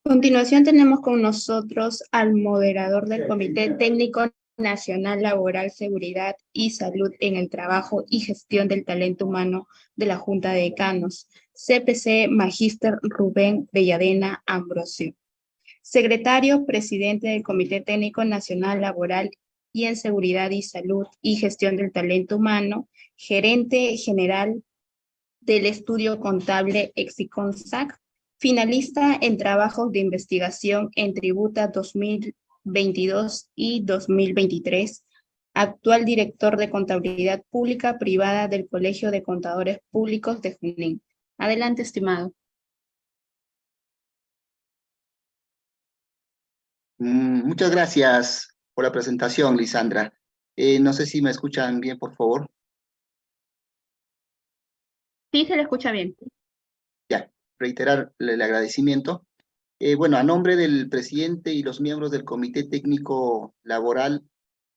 Continuación tenemos con nosotros al moderador del Comité Técnico Nacional Laboral, Seguridad y Salud en el Trabajo y Gestión del Talento Humano de la Junta de Decanos, CPC Magíster Rubén Belladena Ambrosio. Secretario Presidente del Comité Técnico Nacional Laboral y en Seguridad y Salud y Gestión del Talento Humano, Gerente General del Estudio Contable Exiconsac, finalista en trabajos de investigación en Tributa 2022 y 2023, actual director de Contabilidad Pública Privada del Colegio de Contadores Públicos de Junín. Adelante, estimado. Muchas gracias por la presentación, Lisandra. No sé si me escuchan bien, por favor. Sí, se le escucha bien. Ya, reiterar el agradecimiento. Bueno, a nombre del presidente y los miembros del Comité Técnico Laboral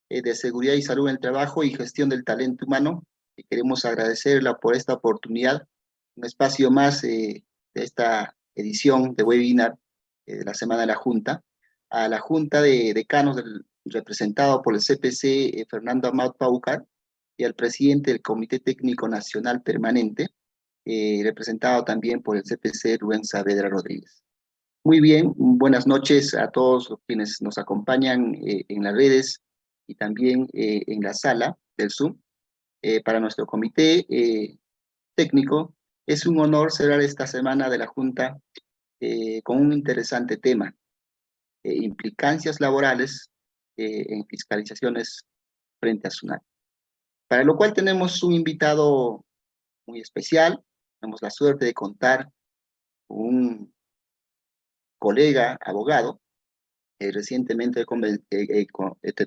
de Seguridad y Salud en el Trabajo y Gestión del Talento Humano, queremos agradecerla por esta oportunidad, un espacio más de esta edición de webinar de la Semana de la Junta, a la Junta de Decanos representado por el CPC Fernando Amat Paucar y al presidente del Comité Técnico Nacional Permanente, representado también por el CPC Rubén Saavedra Rodríguez. Muy bien, buenas noches a todos quienes nos acompañan en las redes y también en la sala del Zoom. Para nuestro comité técnico es un honor cerrar esta semana de la Junta con un interesante tema, implicancias laborales en fiscalizaciones frente a SUNAT. Para lo cual tenemos un invitado muy especial. Tenemos la suerte de contar con un colega abogado. Recientemente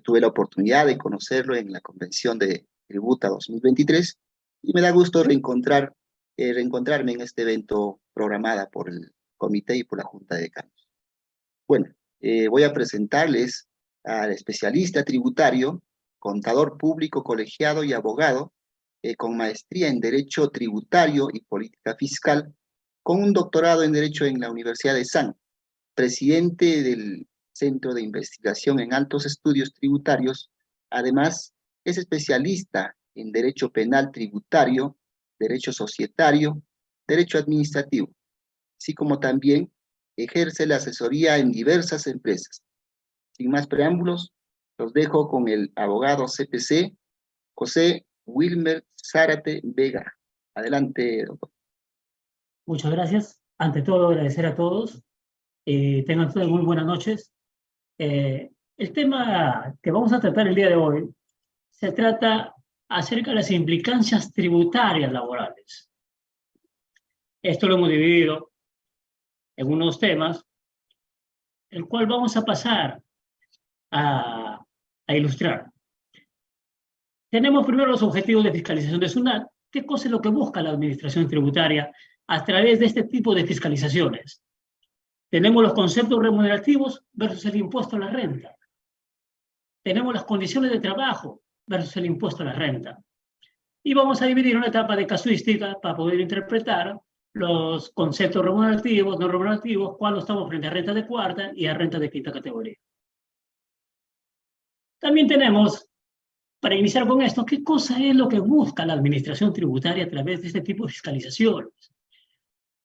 tuve la oportunidad de conocerlo en la Convención de Tributa 2023 y me da gusto reencontrarme en este evento programada por el comité y por la Junta de Decanos. Bueno, voy a presentarles al especialista tributario, contador público colegiado y abogado, con maestría en Derecho Tributario y Política Fiscal, con un doctorado en Derecho en la Universidad de San, presidente del Centro de Investigación en Altos Estudios Tributarios. Además, es especialista en Derecho Penal Tributario, Derecho Societario, Derecho Administrativo, así como también ejerce la asesoría en diversas empresas. Sin más preámbulos, los dejo con el abogado CPC, José Wilmer Zárate Vega. Adelante, doctor. Muchas gracias. Ante todo, agradecer a todos. Tengan todos muy buenas noches. El tema que vamos a tratar el día de hoy se trata acerca de las implicancias tributarias laborales. Esto lo hemos dividido en unos temas, el cual vamos a pasar a ilustrar. Tenemos primero los objetivos de fiscalización de SUNAT. ¿Qué cosa es lo que busca la administración tributaria a través de este tipo de fiscalizaciones? Tenemos los conceptos remunerativos versus el impuesto a la renta. Tenemos las condiciones de trabajo versus el impuesto a la renta. Y vamos a dividir una etapa de casuística para poder interpretar los conceptos remunerativos, no remunerativos, cuando estamos frente a renta de cuarta y a renta de quinta categoría. También tenemos, para iniciar con esto, qué cosa es lo que busca la administración tributaria a través de este tipo de fiscalizaciones.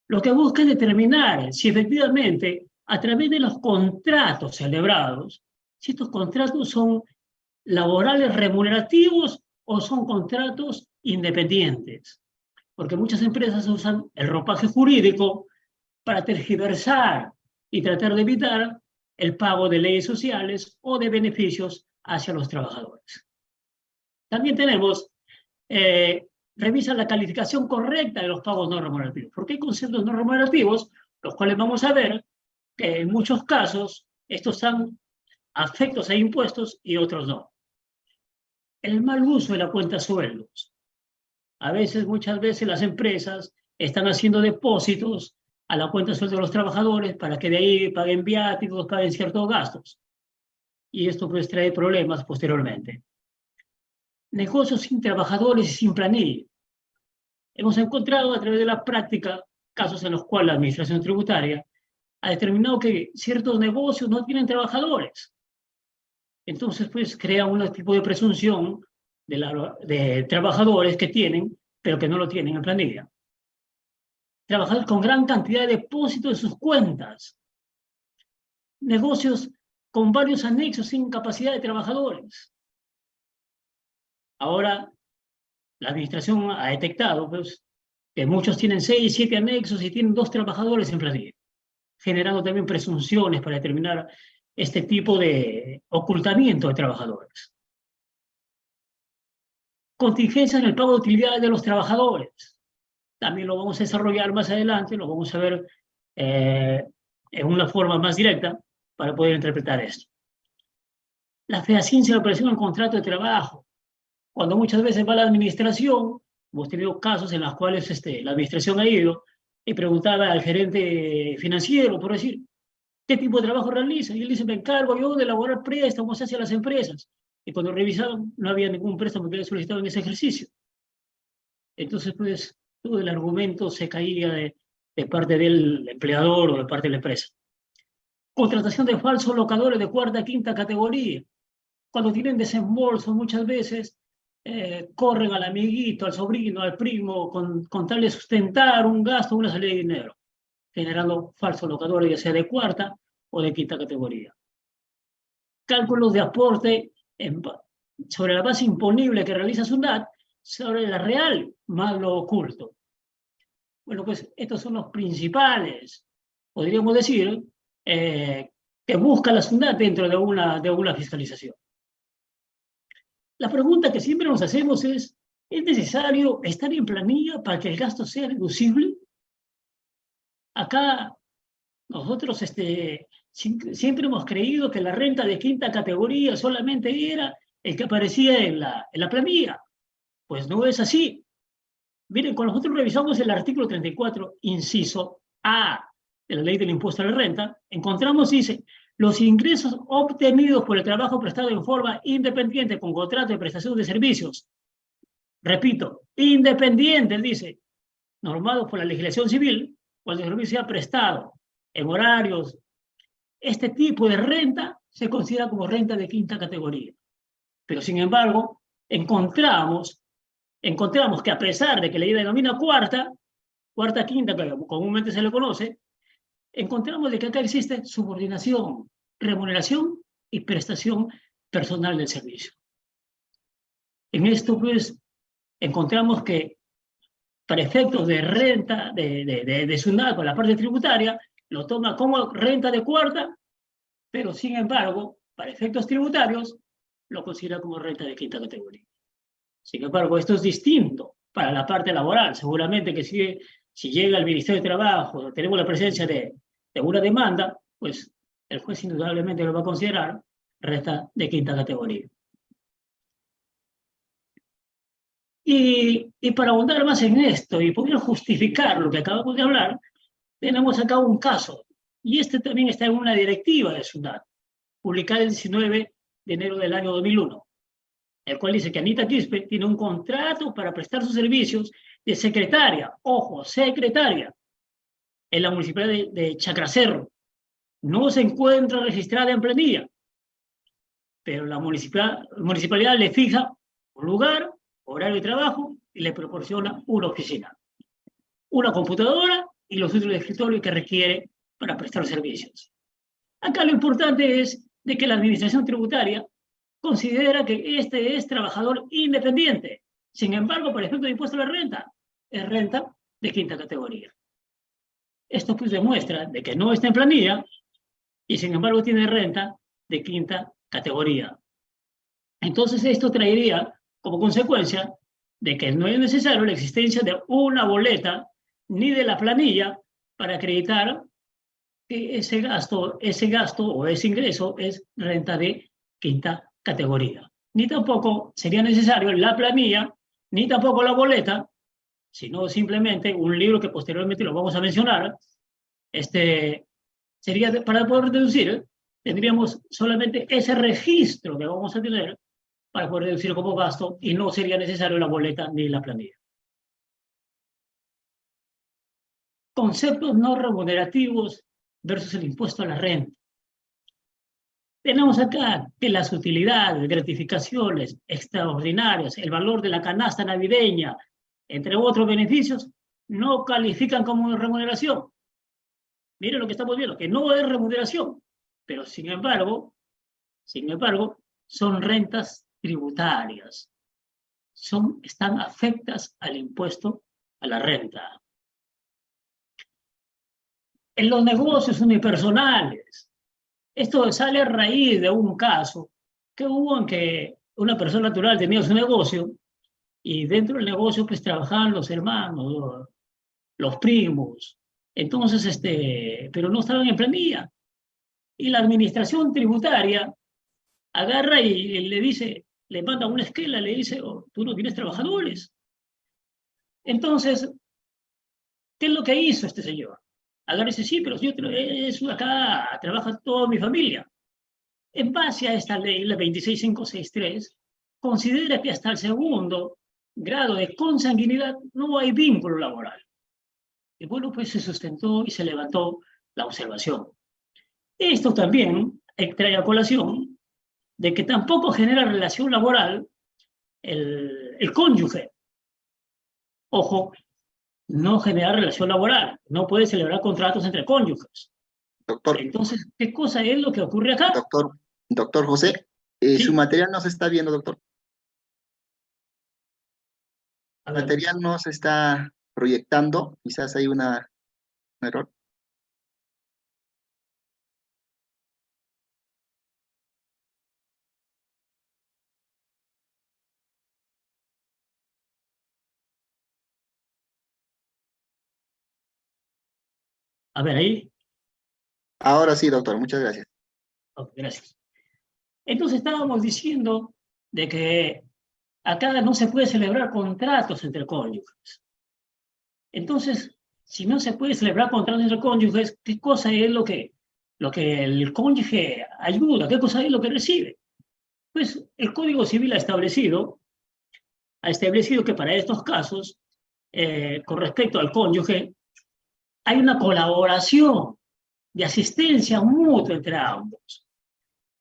Lo que busca es determinar si efectivamente, a través de los contratos celebrados, si estos contratos son laborales remunerativos o son contratos independientes. Porque muchas empresas usan el ropaje jurídico para tergiversar y tratar de evitar el pago de leyes sociales o de beneficios hacia los trabajadores. También tenemos revisa la calificación correcta de los pagos no remunerativos. Porque hay conceptos no remunerativos, los cuales vamos a ver que en muchos casos estos están afectos a impuestos y otros no. El mal uso de la cuenta sueldos. Muchas veces las empresas están haciendo depósitos a la cuenta sueldos de los trabajadores para que de ahí paguen viáticos, paguen ciertos gastos. Y esto pues trae problemas posteriormente. Negocios sin trabajadores y sin planilla. Hemos encontrado a través de la práctica casos en los cuales la administración tributaria ha determinado que ciertos negocios no tienen trabajadores. Entonces, pues, crea un tipo de presunción de trabajadores que tienen, pero que no lo tienen en planilla. Trabajadores con gran cantidad de depósitos en sus cuentas. Negocios con varios anexos sin capacidad de trabajadores. Ahora, la administración ha detectado, pues, que muchos tienen 6, 7 anexos y tienen 2 trabajadores en planilla, generando también presunciones para determinar este tipo de ocultamiento de trabajadores. Contingencia en el pago de utilidades de los trabajadores. También lo vamos a desarrollar más adelante, lo vamos a ver en una forma más directa para poder interpretar esto. La fehaciente de la operación del contrato de trabajo. Cuando muchas veces va la administración, hemos tenido casos en los cuales la administración ha ido y preguntaba al gerente financiero, por decir, ¿qué tipo de trabajo realiza? Y él dice, me encargo yo de elaborar préstamos hacia las empresas. Y cuando revisaron, no había ningún préstamo que haya solicitado en ese ejercicio. Entonces, pues, todo el argumento se caía de parte del empleador o de parte de la empresa. Contratación de falsos locadores de cuarta, quinta categoría. Cuando tienen desembolso, muchas veces corren al amiguito, al sobrino, al primo, con tal de sustentar un gasto, una salida de dinero, generando falsos locadores, ya sea de cuarta o de quinta categoría. Cálculos de aporte sobre la base imponible que realiza SUNAT sobre la real más lo oculto. Bueno, pues estos son los principales, podríamos decir, que busca la SUNAT dentro de una fiscalización. La pregunta que siempre nos hacemos ¿es necesario estar en planilla para que el gasto sea deducible? Acá nosotros siempre hemos creído que la renta de quinta categoría solamente era el que aparecía en la planilla. Pues no es así. Miren, cuando nosotros revisamos el artículo 34, inciso A de la ley del impuesto a la renta, encontramos, dice, los ingresos obtenidos por el trabajo prestado en forma independiente con contrato de prestación de servicios, repito, independiente, dice, normados por la legislación civil, cuando el servicio sea prestado en horarios, este tipo de renta se considera como renta de quinta categoría. Pero, sin embargo, encontramos que a pesar de que la ley denomina cuarta, quinta, que comúnmente se le conoce, encontramos de que acá existe subordinación, remuneración y prestación personal del servicio. En esto, pues, encontramos que para efectos de renta de SUNAT, con la parte tributaria, lo toma como renta de cuarta, pero sin embargo, para efectos tributarios, lo considera como renta de quinta categoría. Sin embargo, esto es distinto para la parte laboral. Seguramente que si llega al Ministerio de Trabajo, tenemos la presencia de una demanda, pues el juez indudablemente lo va a considerar renta de quinta categoría. Y para ahondar más en esto y poder justificar lo que acabamos de hablar, tenemos acá un caso, y también está en una directiva de SUNAT, publicada el 19 de enero del año 2001, el cual dice que Anita Quispe tiene un contrato para prestar sus servicios de secretaria, ojo, secretaria, en la municipalidad de Chacracerro. No se encuentra registrada en planilla, pero la municipalidad le fija un lugar, horario de trabajo y le proporciona una oficina, una computadora y los útiles de escritorio que requiere para prestar servicios. Acá lo importante es de que la administración tributaria considera que este es trabajador independiente. Sin embargo, por efecto de impuesto a la renta, es renta de quinta categoría. Esto pues demuestra de que no está en planilla y sin embargo tiene renta de quinta categoría. Entonces esto traería como consecuencia de que no es necesario la existencia de una boleta ni de la planilla para acreditar que ese gasto o ese ingreso es renta de quinta categoría. Ni tampoco sería necesario la planilla, ni tampoco la boleta, sino simplemente un libro que posteriormente lo vamos a mencionar. Sería para poder deducir, tendríamos solamente ese registro que vamos a tener para poder deducir como gasto y no sería necesario la boleta ni la planilla. Conceptos no remunerativos versus el impuesto a la renta. Tenemos acá que las utilidades, gratificaciones extraordinarias, el valor de la canasta navideña, entre otros beneficios, no califican como remuneración. Miren lo que estamos viendo, que no es remuneración, pero sin embargo, son rentas tributarias. Están afectas al impuesto a la renta. En los negocios unipersonales, esto sale a raíz de un caso que hubo en que una persona natural tenía su negocio y dentro del negocio pues trabajaban los hermanos, los primos, entonces, pero no estaban en planilla. Y la administración tributaria agarra y le dice, le manda una esquela, le dice, oh, tú no tienes trabajadores. Entonces, ¿qué es lo que hizo este señor? Agarra y dice, sí, pero acá trabaja toda mi familia. En base a esta ley, la 26563, considera que hasta el segundo grado de consanguinidad no hay vínculo laboral. Y bueno, pues se sustentó y se levantó la observación. Esto también trae a colación de que tampoco genera relación laboral el cónyuge. Ojo, no genera relación laboral, no puede celebrar contratos entre cónyuges. Doctor. Entonces, ¿qué cosa es lo que ocurre acá? Doctor José, ¿Sí? Su material no se está viendo, doctor. A El ver. material no se está proyectando, quizás hay un error. A ver, ahí. Ahora sí, doctor, muchas gracias. Ok, gracias. Entonces estábamos diciendo de que acá no se puede celebrar contratos entre cónyuges. Entonces, si no se puede celebrar contratos entre cónyuges, ¿qué cosa es lo que el cónyuge ayuda? ¿Qué cosa es lo que recibe? Pues el Código Civil ha establecido que para estos casos, con respecto al cónyuge, hay una colaboración de asistencia mutua entre ambos.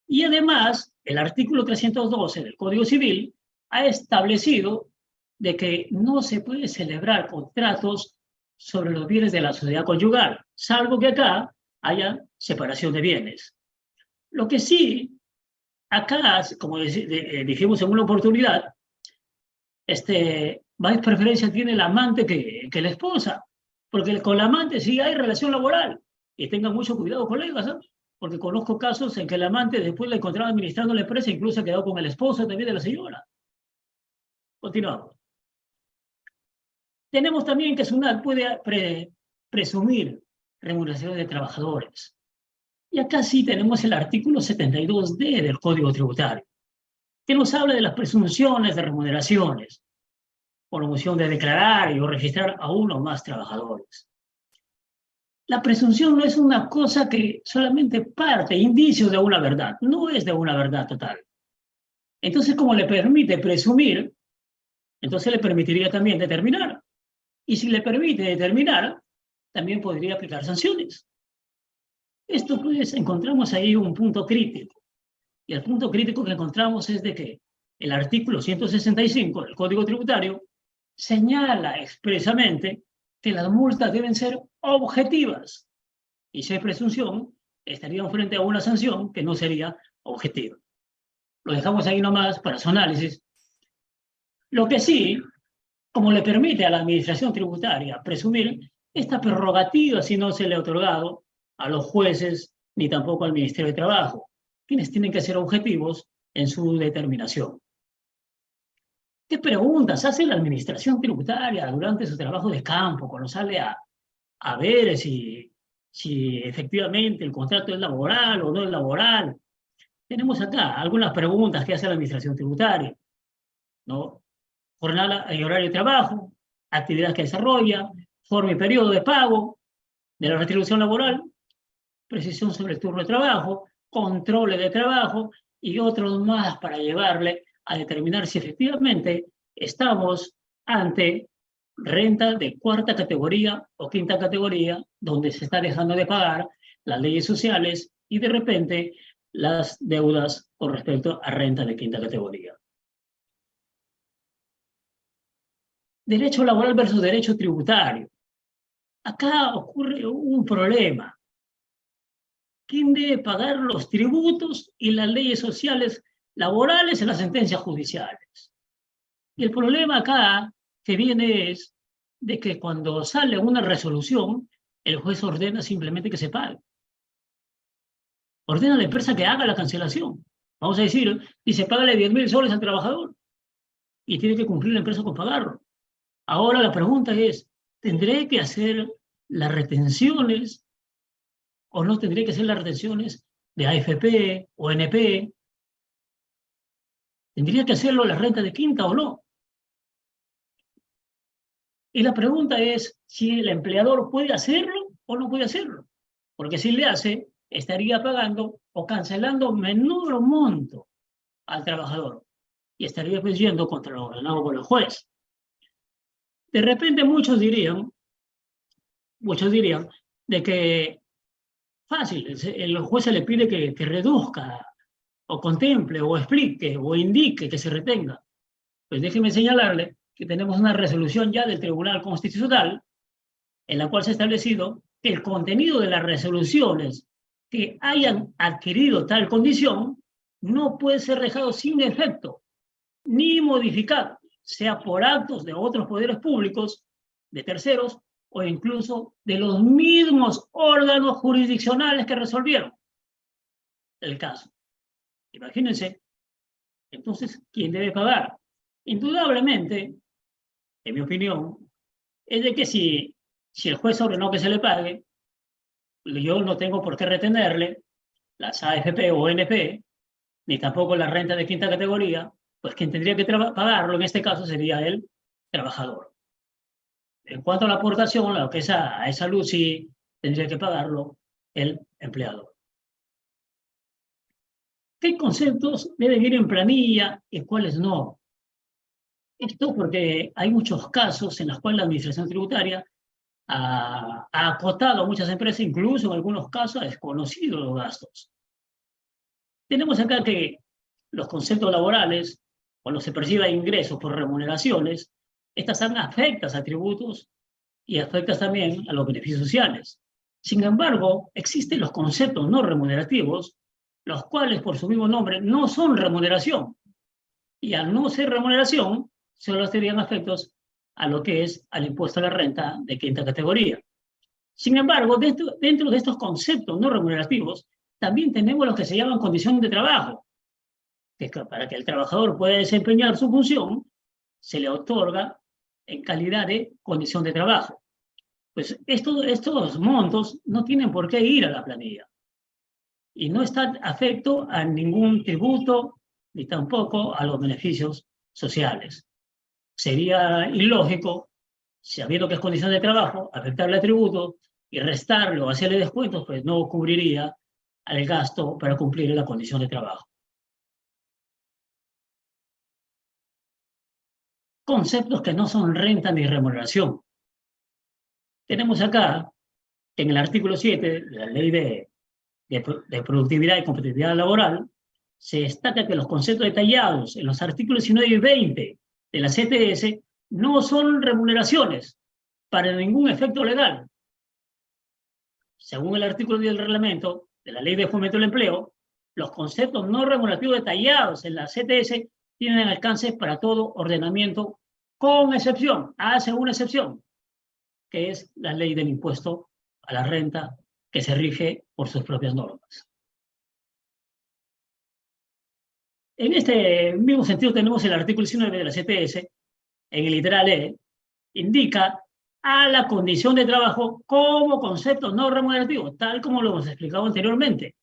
Y además, el artículo 312 del Código Civil ha establecido de que no se puede celebrar contratos sobre los bienes de la sociedad conyugal, salvo que acá haya separación de bienes. Lo que sí, acá, como dijimos en una oportunidad, más preferencia tiene el amante que la esposa, porque con la amante sí hay relación laboral. Y tengan mucho cuidado, colegas, ¿eh? Porque conozco casos en que el amante después la encontraba administrando la empresa, incluso ha quedado con el esposo también de la señora. Continuamos. Tenemos también que SUNAT puede presumir remuneraciones de trabajadores. Y acá sí tenemos el artículo 72D del Código Tributario, que nos habla de las presunciones de remuneraciones, por obligación de declarar o registrar a uno o más trabajadores. La presunción no es una cosa que solamente parte, indicio de una verdad, no es de una verdad total. Entonces, como le permite presumir, entonces le permitiría también determinar. Y si le permite determinar, también podría aplicar sanciones. Esto, pues, encontramos ahí un punto crítico. Y el punto crítico que encontramos es de que el artículo 165 del Código Tributario señala expresamente que las multas deben ser objetivas. Y si hay presunción, estarían frente a una sanción que no sería objetiva. Lo dejamos ahí nomás para su análisis. Lo que sí, como le permite a la administración tributaria presumir, esta prerrogativa si no se le ha otorgado a los jueces ni tampoco al Ministerio de Trabajo, quienes tienen que ser objetivos en su determinación. ¿Qué preguntas hace la administración tributaria durante su trabajo de campo, cuando sale a ver si efectivamente el contrato es laboral o no es laboral? Tenemos acá algunas preguntas que hace la administración tributaria, ¿no? Jornada y horario de trabajo, actividades que desarrolla, forma y periodo de pago de la retribución laboral, precisión sobre el turno de trabajo, controles de trabajo y otros más para llevarle a determinar si efectivamente estamos ante renta de cuarta categoría o quinta categoría, donde se está dejando de pagar las leyes sociales y de repente las deudas con respecto a renta de quinta categoría. Derecho laboral versus derecho tributario. Acá ocurre un problema. ¿Quién debe pagar los tributos y las leyes sociales laborales en las sentencias judiciales? Y el problema acá que viene es de que cuando sale una resolución, el juez ordena simplemente que se pague. Ordena a la empresa que haga la cancelación. Vamos a decir, y se paga 10.000 soles al trabajador. Y tiene que cumplir la empresa con pagarlo. Ahora la pregunta es, ¿tendré que hacer las retenciones o no tendré que hacer las retenciones de AFP o NP? ¿Tendría que hacerlo la renta de quinta o no? Y la pregunta es si el empleador puede hacerlo o no puede hacerlo. Porque si le hace, estaría pagando o cancelando menor monto al trabajador y estaría pues yendo contra lo ordenado por el juez. De repente muchos dirían de que fácil, el juez se le pide que reduzca o contemple o explique o indique que se retenga. Pues déjeme señalarle que tenemos una resolución ya del Tribunal Constitucional en la cual se ha establecido que el contenido de las resoluciones que hayan adquirido tal condición no puede ser dejado sin efecto ni modificado, sea por actos de otros poderes públicos, de terceros, o incluso de los mismos órganos jurisdiccionales que resolvieron el caso. Imagínense, entonces, ¿quién debe pagar? Indudablemente, en mi opinión, es de que si el juez ordenó que se le pague, yo no tengo por qué retenerle las AFP o NP, ni tampoco la renta de quinta categoría, pues quien tendría que pagarlo en este caso sería el trabajador. En cuanto a la aportación, lo que es a esa luz sí tendría que pagarlo el empleador. ¿Qué conceptos deben ir en planilla y cuáles no? Esto porque hay muchos casos en los cuales la administración tributaria ha acotado a muchas empresas, incluso en algunos casos ha desconocido los gastos. Tenemos acá que los conceptos laborales, cuando se perciba ingresos por remuneraciones, estas son afectas a tributos y afectas también a los beneficios sociales. Sin embargo, existen los conceptos no remunerativos, los cuales por su mismo nombre no son remuneración. Y al no ser remuneración, solo serían afectos a lo que es al impuesto a la renta de quinta categoría. Sin embargo, dentro de estos conceptos no remunerativos, también tenemos los que se llaman condición de trabajo, que para que el trabajador pueda desempeñar su función, se le otorga en calidad de condición de trabajo. Pues estos montos no tienen por qué ir a la planilla y no están afecto a ningún tributo ni tampoco a los beneficios sociales. Sería ilógico, sabiendo que es condición de trabajo, afectarle a tributo y restarlo o hacerle descuentos, pues no cubriría al gasto para cumplir la condición de trabajo. Conceptos que no son renta ni remuneración. Tenemos acá, en el artículo 7 de la Ley de Productividad y Competitividad Laboral, se destaca que los conceptos detallados en los artículos 19 y 20 de la CTS no son remuneraciones para ningún efecto legal. Según el artículo 10 del reglamento de la Ley de Fomento del Empleo, los conceptos no remunerativos detallados en la CTS tienen alcance para todo ordenamiento, con excepción, hace una excepción, que es la ley del impuesto a la renta, que se rige por sus propias normas. En este mismo sentido tenemos el artículo 19 de la CTS, en el literal E, indica a la condición de trabajo como concepto no remunerativo, tal como lo hemos explicado anteriormente.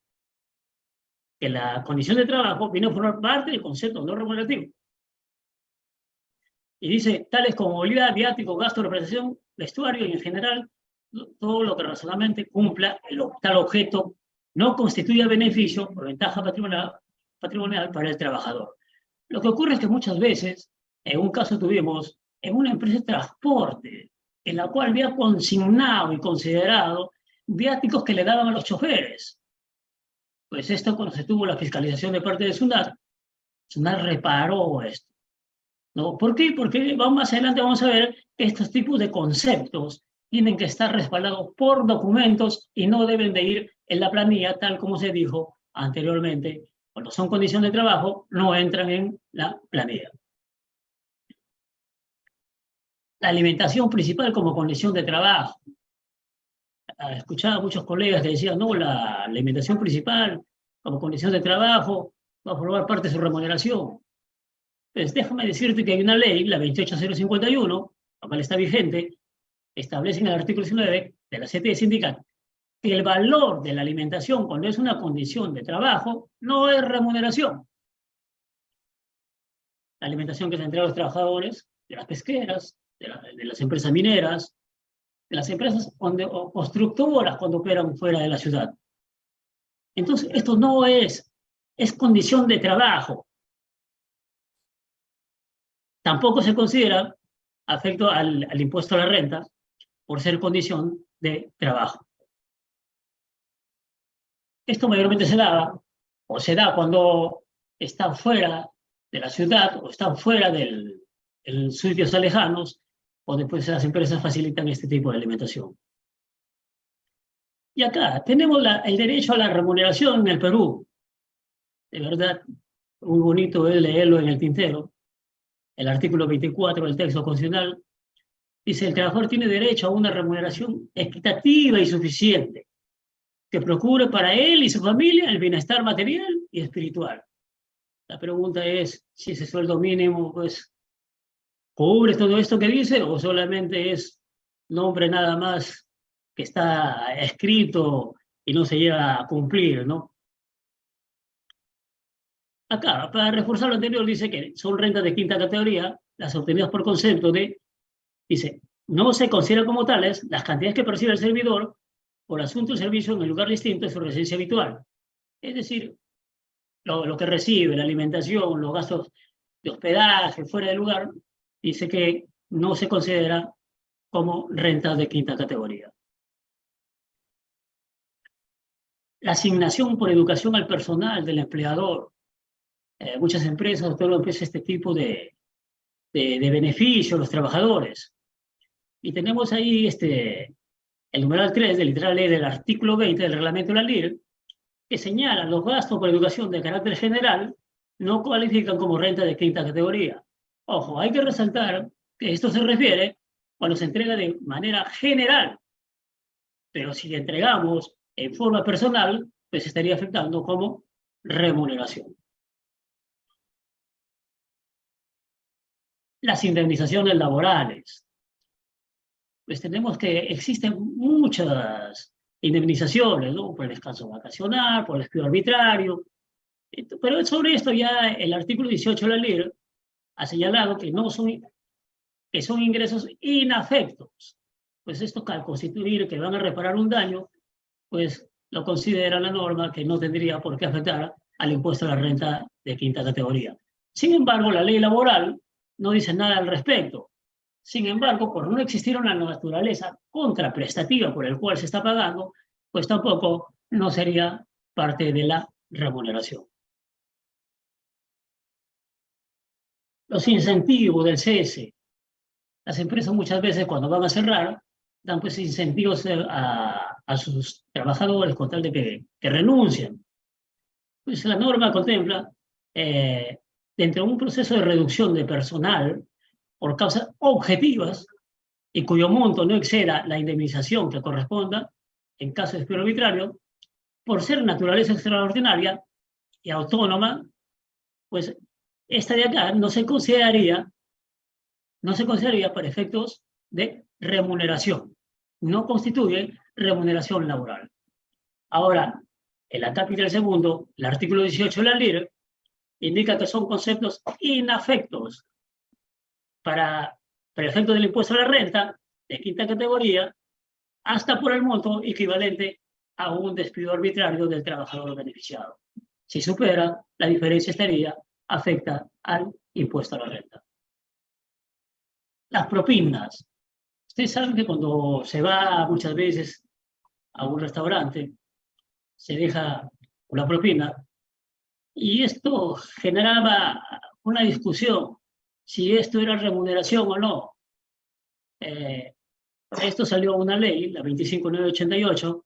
Que la condición de trabajo viene a formar parte del concepto no remunerativo. Y dice, tales como movilidad, viático, gasto, representación, vestuario y en general, todo lo que razonablemente cumpla tal objeto no constituye beneficio o ventaja patrimonial para el trabajador. Lo que ocurre es que muchas veces, en un caso tuvimos en una empresa de transporte, en la cual había consignado y considerado viáticos que le daban a los choferes. Pues esto, cuando se tuvo la fiscalización de parte de SUNAT reparó esto, ¿no? ¿Por qué? Porque más adelante vamos a ver que estos tipos de conceptos tienen que estar respaldados por documentos y no deben de ir en la planilla, tal como se dijo anteriormente. Cuando son condiciones de trabajo, no entran en la planilla. La alimentación principal como condición de trabajo. Escuchaba a muchos colegas que decían, no, la alimentación principal como condición de trabajo va a formar parte de su remuneración. Pues déjame decirte que hay una ley, la 28051, la cual está vigente, establece en el artículo 19 de la CTS indica que el valor de la alimentación cuando es una condición de trabajo no es remuneración. La alimentación que se entrega a los trabajadores de las pesqueras, de las empresas mineras, de las empresas constructoras cuando operan fuera de la ciudad. Entonces, esto no es condición de trabajo. Tampoco se considera afecto al impuesto a la renta por ser condición de trabajo. Esto mayormente se da cuando están fuera de la ciudad o están fuera de sitios lejanos, o después las empresas facilitan este tipo de alimentación. Y acá tenemos el derecho a la remuneración en el Perú. De verdad, muy bonito es leerlo en el tintero. El artículo 24 del texto constitucional dice: el trabajador tiene derecho a una remuneración equitativa y suficiente que procure para él y su familia el bienestar material y espiritual. La pregunta es si ese sueldo mínimo pues cubre todo esto que dice o solamente es nombre nada más que está escrito y no se llega a cumplir, ¿no? Acá, para reforzar lo anterior, dice que son rentas de quinta categoría, las obtenidas por concepto de, dice, no se consideran como tales las cantidades que percibe el servidor por asunto y servicio en el lugar distinto de su residencia habitual. Es decir, lo que recibe, la alimentación, los gastos de hospedaje fuera del lugar, dice que no se considera como rentas de quinta categoría. La asignación por educación al personal del empleador. Muchas empresas otorgan este tipo de beneficio a los trabajadores. Y tenemos ahí el numeral 3 del literal E del artículo 20 del reglamento de la LIR, que señala los gastos por educación de carácter general no cualifican como renta de quinta categoría. Ojo, hay que resaltar que esto se refiere cuando se entrega de manera general, pero si le entregamos en forma personal, pues estaría afectando como remuneración. Las indemnizaciones laborales. Pues tenemos que existen muchas indemnizaciones, ¿no? Por el descanso vacacional, por el despido arbitrario. Pero sobre esto ya el artículo 18 de la LIR ha señalado que son ingresos inafectos. Pues esto, al constituir que van a reparar un daño, pues lo considera la norma que no tendría por qué afectar al impuesto a la renta de quinta categoría. Sin embargo, la ley laboral no dice nada al respecto. Sin embargo, por no existir una naturaleza contraprestativa por el cual se está pagando, pues tampoco no sería parte de la remuneración. Los incentivos del cese. Las empresas muchas veces cuando van a cerrar dan pues incentivos a sus trabajadores con tal de que renuncien. Pues la norma contempla, dentro de un proceso de reducción de personal por causas objetivas y cuyo monto no exceda la indemnización que corresponda, en caso de despido arbitrario, por ser naturaleza extraordinaria y autónoma, pues esta de acá no se consideraría para efectos de remuneración. No constituye remuneración laboral. Ahora, en la capítulo segundo, el artículo 18 de la LIR indica que son conceptos inafectos para efectos del impuesto a la renta de quinta categoría hasta por el monto equivalente a un despido arbitrario del trabajador beneficiado. Si supera, la diferencia afecta al impuesto a la renta. Las propinas. Ustedes saben que cuando se va muchas veces a un restaurante, se deja una propina, y esto generaba una discusión si esto era remuneración o no. Esto salió una ley, la 25988,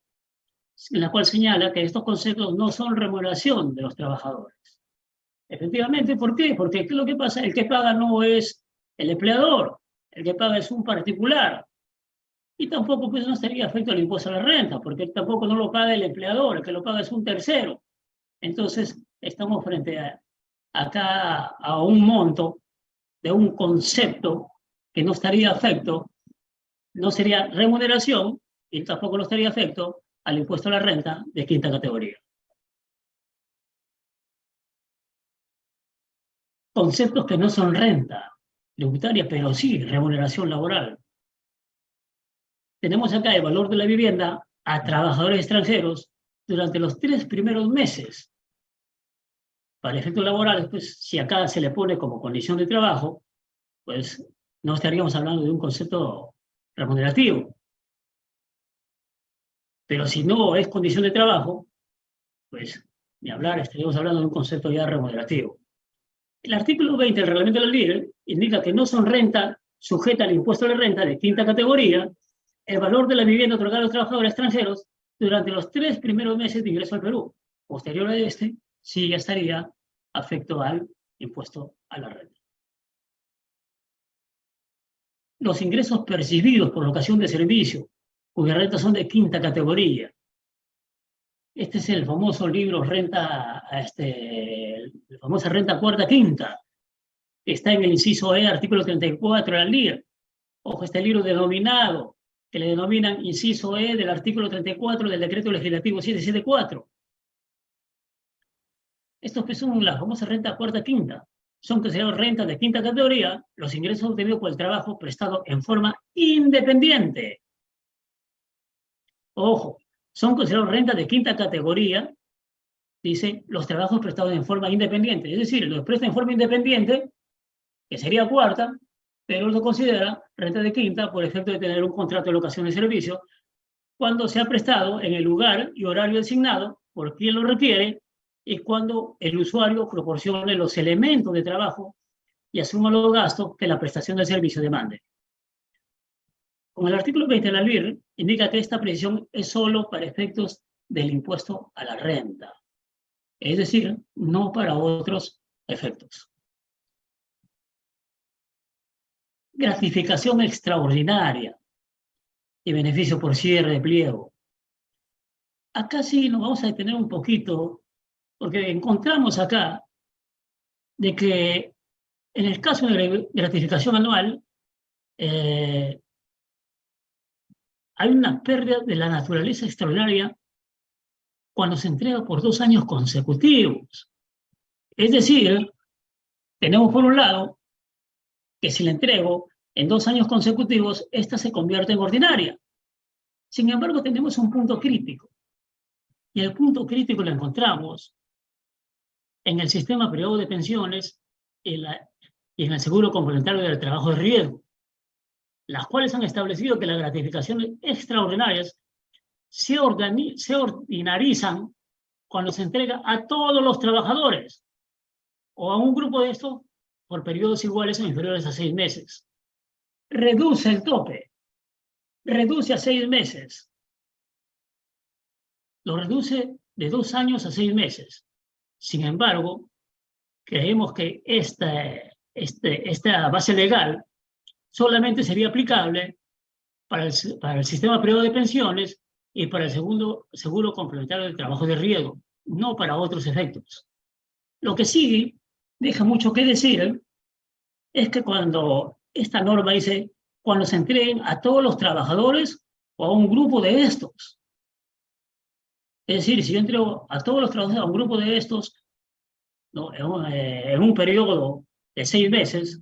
en la cual señala que estos conceptos no son remuneración de los trabajadores. Efectivamente, ¿por qué? Porque ¿qué es lo que pasa? El que paga no es el empleador, el que paga es un particular. Y tampoco pues no estaría afecto al impuesto a la renta, porque tampoco no lo paga el empleador, el que lo paga es un tercero. Entonces, estamos frente acá a un monto de un concepto que no estaría afecto, no sería remuneración y tampoco no estaría afecto al impuesto a la renta de quinta categoría. Conceptos que no son renta tributaria, pero sí remuneración laboral. Tenemos acá el valor de la vivienda a trabajadores extranjeros durante los 3 primeros meses. Para efectos laborales, pues si acá se le pone como condición de trabajo, pues no estaríamos hablando de un concepto remunerativo. Pero si no es condición de trabajo, pues ni hablar, estaríamos hablando de un concepto ya remunerativo. El artículo 20 del reglamento de la LIRE indica que no son renta sujeta al impuesto a la renta de quinta categoría el valor de la vivienda otorgada a los trabajadores extranjeros durante los 3 primeros meses de ingreso al Perú. Posterior a este, sí ya estaría afecto al impuesto a la renta. Los ingresos percibidos por ocasión de servicio, cuyas rentas son de quinta categoría. Este es el famoso libro la famosa renta cuarta quinta, que está en el inciso E, artículo 34 de la LIR. Ojo, este libro denominado, que le denominan inciso E del artículo 34 del decreto legislativo 774. Estos que son la famosa renta cuarta quinta, son considerados rentas de quinta categoría los ingresos obtenidos por el trabajo prestado en forma independiente. Ojo, son considerados rentas de quinta categoría, dice, los trabajos prestados en forma independiente. Es decir, los presta en forma independiente, que sería cuarta, pero lo considera renta de quinta por efecto de tener un contrato de locación de servicio cuando se ha prestado en el lugar y horario designado por quien lo requiere y cuando el usuario proporcione los elementos de trabajo y asuma los gastos que la prestación del servicio demande. Con el artículo 20 de la LIR indica que esta precisión es solo para efectos del impuesto a la renta, es decir, no para otros efectos. Gratificación extraordinaria y beneficio por cierre de pliego. Acá sí nos vamos a detener un poquito, porque encontramos acá de que en el caso de gratificación anual hay una pérdida de la naturaleza extraordinaria cuando se entrega por 2 años consecutivos. Es decir, tenemos por un lado que si la entrego en 2 años consecutivos, esta se convierte en ordinaria. Sin embargo, tenemos un punto crítico. Y el punto crítico lo encontramos en el sistema privado de pensiones y en el seguro complementario del trabajo de riesgo, las cuales han establecido que las gratificaciones extraordinarias se ordinarizan cuando se entrega a todos los trabajadores o a un grupo de estos por periodos iguales o inferiores a 6 meses. Reduce el tope, reduce a 6 meses. Lo reduce de 2 años a 6 meses. Sin embargo, creemos que esta base legal solamente sería aplicable para el sistema privado de pensiones y para el seguro complementario del trabajo de riesgo, no para otros efectos. Lo que sigue deja mucho que decir es que cuando esta norma dice cuando se entreguen a todos los trabajadores o a un grupo de estos. Es decir, si yo entrego a todos los trabajadores a un grupo de estos, ¿no? en un periodo de 6 meses,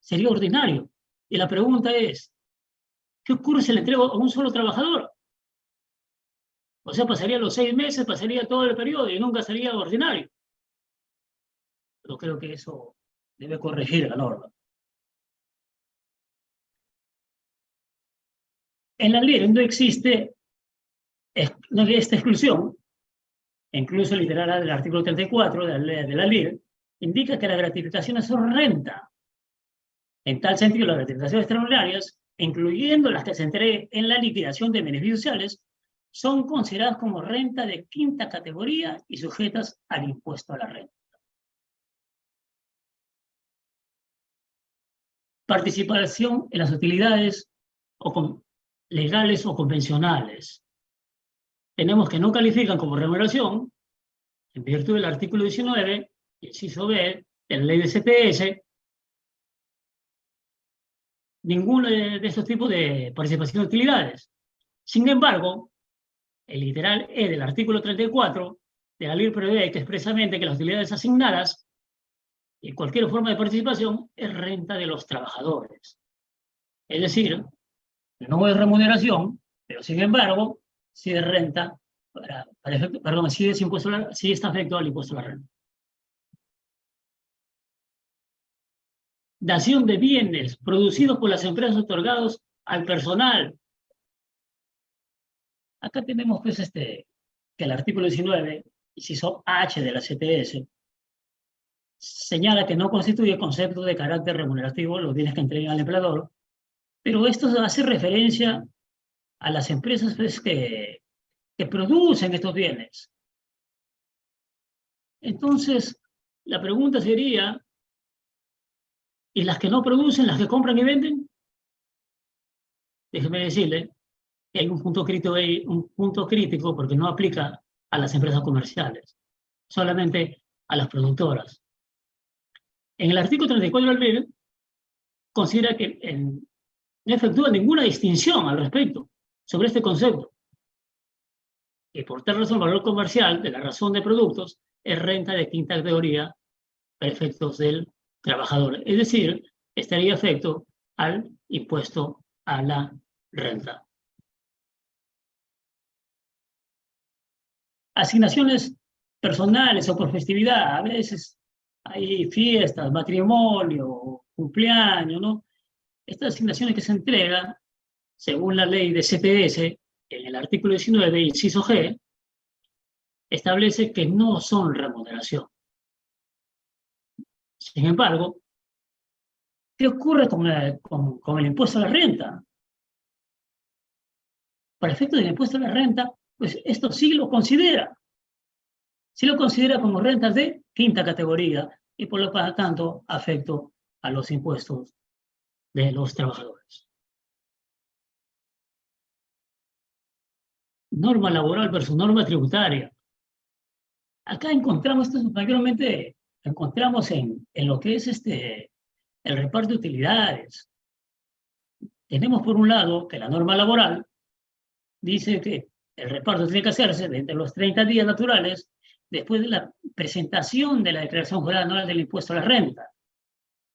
sería ordinario. Y la pregunta es, ¿qué ocurre si le entrego a un solo trabajador? O sea, pasaría los 6 meses, pasaría todo el periodo y nunca sería ordinario. Pero creo que eso debe corregir la norma. En la ley no existe esta exclusión, incluso literal del artículo 34 de la ley, indica que las gratificaciones son renta. En tal sentido, las gratificaciones extraordinarias, incluyendo las que se entreguen en la liquidación de beneficios sociales, son consideradas como renta de quinta categoría y sujetas al impuesto a la renta. Participación en las utilidades legales o convencionales. Tenemos que no califican como remuneración, en virtud del artículo 19, inciso B, de la ley de CTS, ninguno de estos tipos de participación de utilidades. Sin embargo, el literal E del artículo 34 de la ley prevé expresamente que las utilidades asignadas y cualquier forma de participación es renta de los trabajadores. Es decir, no es remuneración, pero sin embargo, sí es renta, sí está afecto al impuesto a la renta. Dación de bienes producidos por las empresas otorgados al personal. Acá tenemos pues que el artículo 19, inciso H de la CTS, señala que no constituye concepto de carácter remunerativo los bienes que entreguen al empleador, pero esto hace referencia a las empresas pues, que producen estos bienes. Entonces, la pregunta sería, ¿y las que no producen, las que compran y venden? Déjeme decirle que hay un punto crítico porque no aplica a las empresas comerciales, solamente a las productoras. En el artículo 34 del BID considera que no efectúa ninguna distinción al respecto sobre este concepto. Y por tal razón, el valor comercial de la razón de productos es renta de quinta categoría para efectos del trabajador. Es decir, estaría afecto al impuesto a la renta. Asignaciones personales o por festividad. A veces hay fiestas, matrimonio, cumpleaños, ¿no? Estas asignaciones que se entregan, según la ley de CTS, en el artículo 19, inciso G, establece que no son remuneración. Sin embargo, ¿qué ocurre con el impuesto a la renta? Para efectos del impuesto a la renta, pues esto sí lo considera. Sí lo considera como rentas de quinta categoría y por lo tanto afecto a los impuestos de los trabajadores. Norma laboral versus norma tributaria. Acá encontramos, esto mayormente encontramos en lo que es el reparto de utilidades. Tenemos por un lado que la norma laboral dice que el reparto tiene que hacerse entre los 30 días naturales después de la presentación de la declaración jurada anual del impuesto a la renta.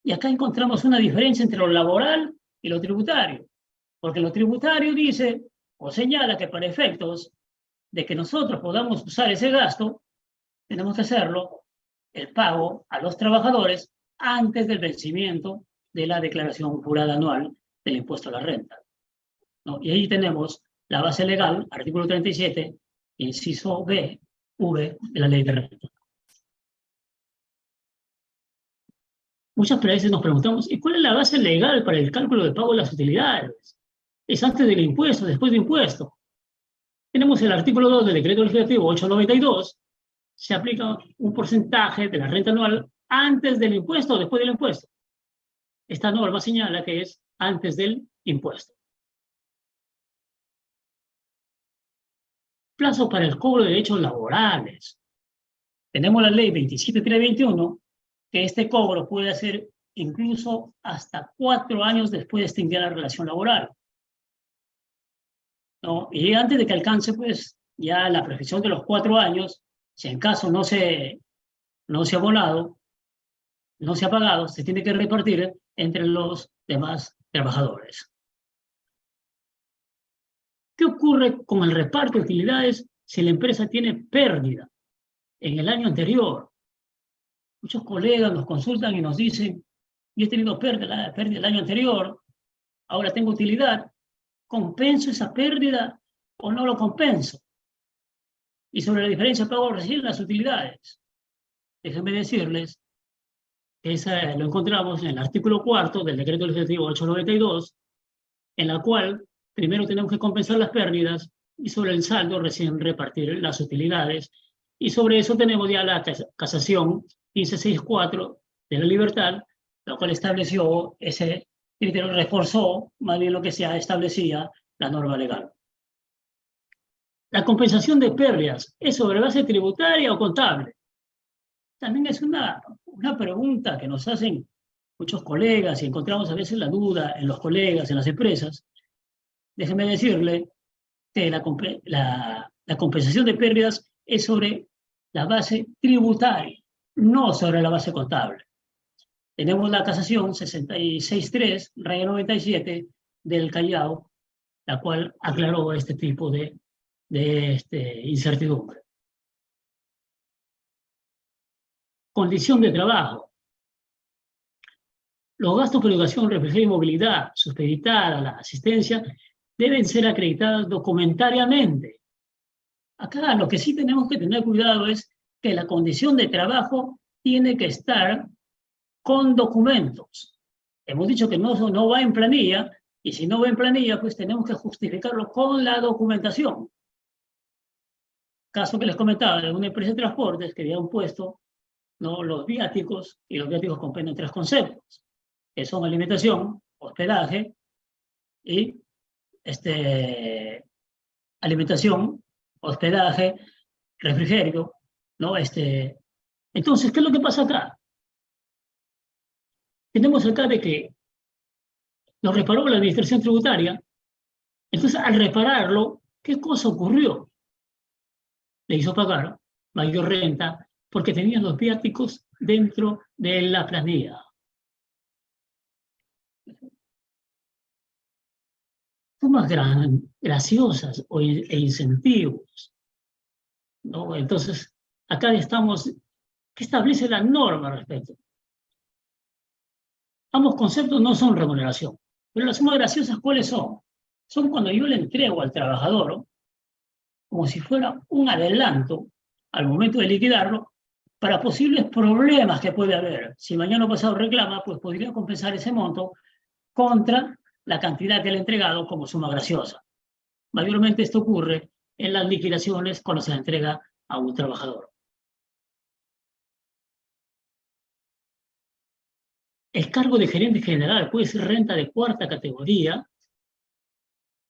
Y acá encontramos una diferencia entre lo laboral y lo tributario, porque lo tributario dice o señala que para efectos de que nosotros podamos usar ese gasto, tenemos que hacerlo el pago a los trabajadores antes del vencimiento de la declaración jurada anual del impuesto a la renta, ¿no? Y ahí tenemos la base legal, artículo 37, inciso B, V de la ley de renta. Muchas veces nos preguntamos, ¿y cuál es la base legal para el cálculo del pago de las utilidades? ¿Es antes del impuesto, después del impuesto? Tenemos el artículo 2 del decreto legislativo 892, se aplica un porcentaje de la renta anual antes del impuesto o después del impuesto. Esta norma señala que es antes del impuesto. Plazo para el cobro de derechos laborales. Tenemos la ley 27.321, que este cobro puede hacer incluso hasta 4 años después de extinguir la relación laboral, ¿no? Y antes de que alcance, pues, ya la prescripción de los 4 años, si en caso no se ha abonado, no se ha pagado, se tiene que repartir entre los demás trabajadores. ¿Qué ocurre con el reparto de utilidades si la empresa tiene pérdida en el año anterior? Muchos colegas nos consultan y nos dicen, yo he tenido pérdida el año anterior, ahora tengo utilidad, ¿compenso esa pérdida o no lo compenso? Y sobre la diferencia de pago recién las utilidades. Déjenme decirles que lo encontramos en el artículo 4 del decreto legislativo 892, en la cual primero tenemos que compensar las pérdidas y sobre el saldo recién repartir las utilidades. Y sobre eso tenemos ya la casación 1564 de la libertad, la cual estableció ese criterio, reforzó más bien lo que se establecía la norma legal. La compensación de pérdidas, ¿es sobre base tributaria o contable? También es una pregunta que nos hacen muchos colegas y encontramos a veces la duda en los colegas, en las empresas. Déjenme decirle que la compensación de pérdidas es sobre la base tributaria, no sobre la base contable. Tenemos la casación 663, raya 97 del Callao, la cual aclaró este tipo de incertidumbre. Condición de trabajo. Los gastos por educación, refrigerio y movilidad, supeditada a la asistencia, deben ser acreditadas documentariamente. Acá lo que sí tenemos que tener cuidado es que la condición de trabajo tiene que estar con documentos. Hemos dicho que no va en planilla, y si no va en planilla, pues tenemos que justificarlo con la documentación. Caso que les comentaba de una empresa de transportes que había puesto, ¿no?, los viáticos, y los viáticos comprenden tres conceptos, que son alimentación, hospedaje y alimentación, hospedaje, refrigerio, ¿no? Entonces, ¿qué es lo que pasa acá? Tenemos acá de que lo reparó la administración tributaria. Entonces, al repararlo, ¿qué cosa ocurrió? Le hizo pagar mayor renta porque tenían los viáticos dentro de la planilla. Sumas graciosas e incentivos, ¿no? Entonces, acá estamos, ¿qué establece la norma al respecto? Ambos conceptos no son remuneración, pero las sumas graciosas, ¿cuáles son? Son cuando yo le entrego al trabajador, ¿no?, como si fuera un adelanto al momento de liquidarlo para posibles problemas que puede haber. Si mañana o pasado reclama, pues podría compensar ese monto contra la cantidad que le he entregado como suma graciosa. Mayormente esto ocurre en las liquidaciones cuando se le entrega a un trabajador. El cargo de gerente general puede ser renta de cuarta categoría.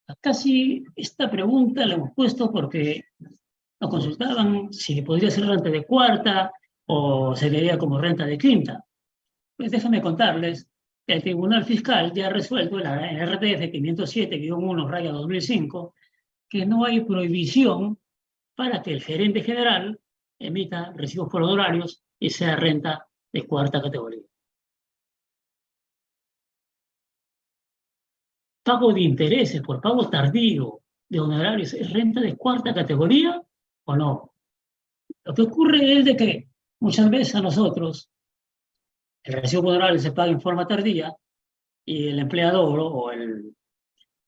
Acá sí, esta pregunta la hemos puesto porque nos consultaban si podría ser renta de cuarta o se vería como renta de quinta. Pues déjame contarles que el Tribunal Fiscal ya ha resuelto en la RTF 507-1-2005 que no hay prohibición para que el gerente general emita recibos por honorarios y sea renta de cuarta categoría. ¿Pago de intereses por pago tardío de honorarios es renta de cuarta categoría o no? Lo que ocurre es de que muchas veces a nosotros el recibo por honorario se paga en forma tardía y el empleador o el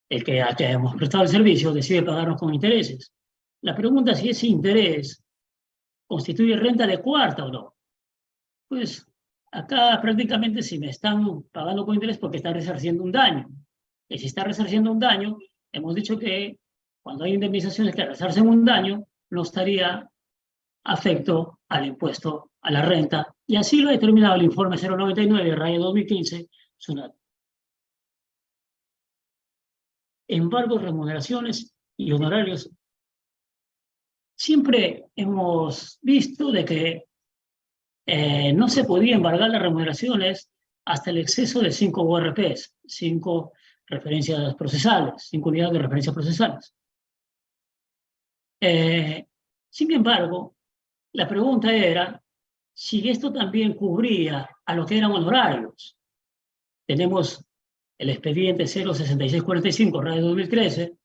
que hemos prestado el servicio decide pagarnos con intereses. La pregunta es si ese interés constituye renta de cuarta o no. Pues acá prácticamente si me están pagando con interés porque están resarciendo un daño. Y si está resarciendo un daño, hemos dicho que cuando hay indemnizaciones que resarcen un daño, no estaría afecto al impuesto a la renta. Y así lo ha determinado el informe 099/2015, SUNAT. Embargos, remuneraciones y honorarios. Siempre hemos visto de que no se podía embargar las remuneraciones hasta el exceso de 5 URPs, 5 referencias procesales, 5 unidades de referencias procesales. Sin embargo, la pregunta era si esto también cubría a lo que eran honorarios. Tenemos el expediente 06645/2013,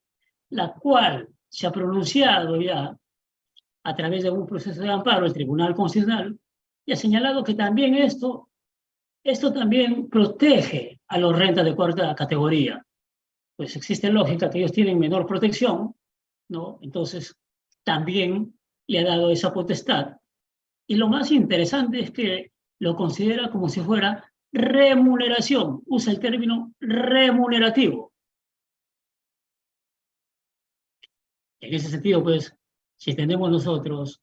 la cual se ha pronunciado ya a través de un proceso de amparo el Tribunal Constitucional y ha señalado que también esto también protege a los rentas de cuarta categoría. pues existe lógica que ellos tienen menor protección, ¿no? Entonces, también le ha dado esa potestad. Y lo más interesante es que lo considera como si fuera remuneración, usa el término remunerativo. En ese sentido, pues, si tenemos nosotros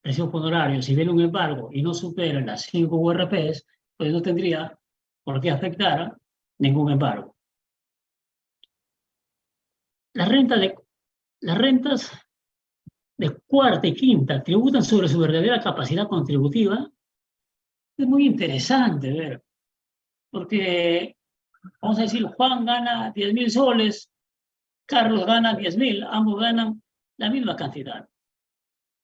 recibos honorarios, si viene un embargo y no supera las 5 URPs, pues no tendría por qué afectar ningún embargo. Las rentas de cuarta y quinta tributan sobre su verdadera capacidad contributiva. Es muy interesante ver, porque, vamos a decir, Juan gana 10.000 soles, Carlos gana 10.000, ambos ganan la misma cantidad.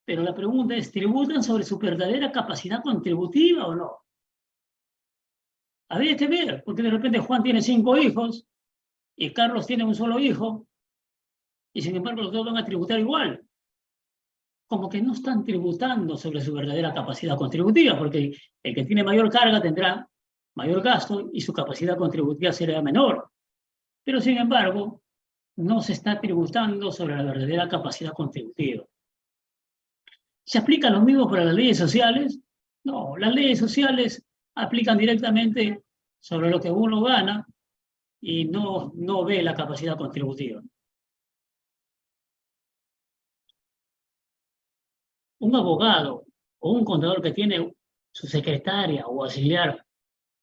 Pero la pregunta es, ¿tributan sobre su verdadera capacidad contributiva o no? Habría que ver, porque de repente Juan tiene 5 hijos y Carlos tiene un solo hijo, y sin embargo los dos van a tributar igual. Como que no están tributando sobre su verdadera capacidad contributiva, porque el que tiene mayor carga tendrá mayor gasto y su capacidad contributiva será menor. Pero sin embargo, no se está tributando sobre la verdadera capacidad contributiva. ¿Se aplica lo mismo para las leyes sociales? No, las leyes sociales aplican directamente sobre lo que uno gana y no ve la capacidad contributiva. Un abogado o un contador que tiene su secretaria o auxiliar,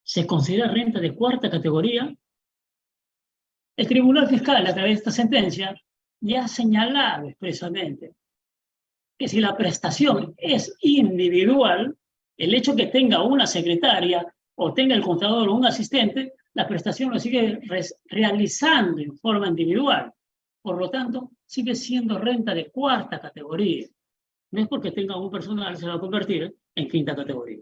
¿se considera renta de cuarta categoría? El Tribunal Fiscal, a través de esta sentencia, ya ha señalado expresamente que si la prestación es individual, el hecho que tenga una secretaria o tenga el contador o un asistente, la prestación lo sigue realizando en forma individual. Por lo tanto, sigue siendo renta de cuarta categoría. No es porque tenga un personal se va a convertir en quinta categoría.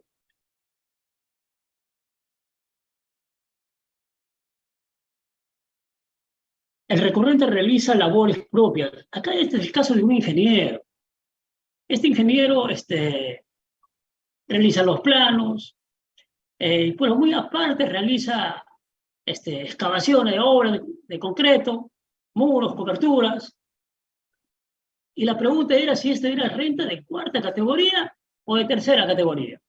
El recurrente realiza labores propias. Acá este es el caso de un ingeniero. Este ingeniero realiza los planos, pero muy aparte realiza excavaciones de obras de concreto, muros, coberturas. Y la pregunta era si esta era renta de cuarta categoría o de tercera categoría.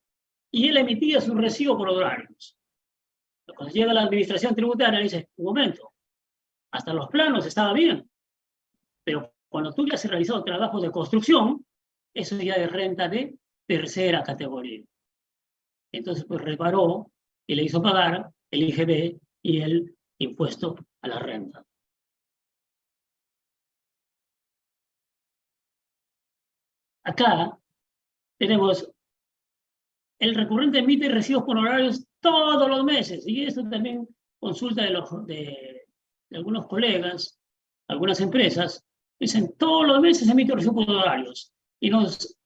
Y él emitía su recibo por horarios. Cuando llega la administración tributaria, le dice, un momento, hasta los planos estaba bien, pero cuando tú ya has realizado trabajos de construcción, eso ya es renta de tercera categoría. Entonces, pues reparó y le hizo pagar el IGB y el impuesto a la renta. Acá tenemos el recurrente emite recibos por horarios todos los meses, y esto también consulta de algunos colegas, algunas empresas, dicen todos los meses emito recibos por horarios, y nos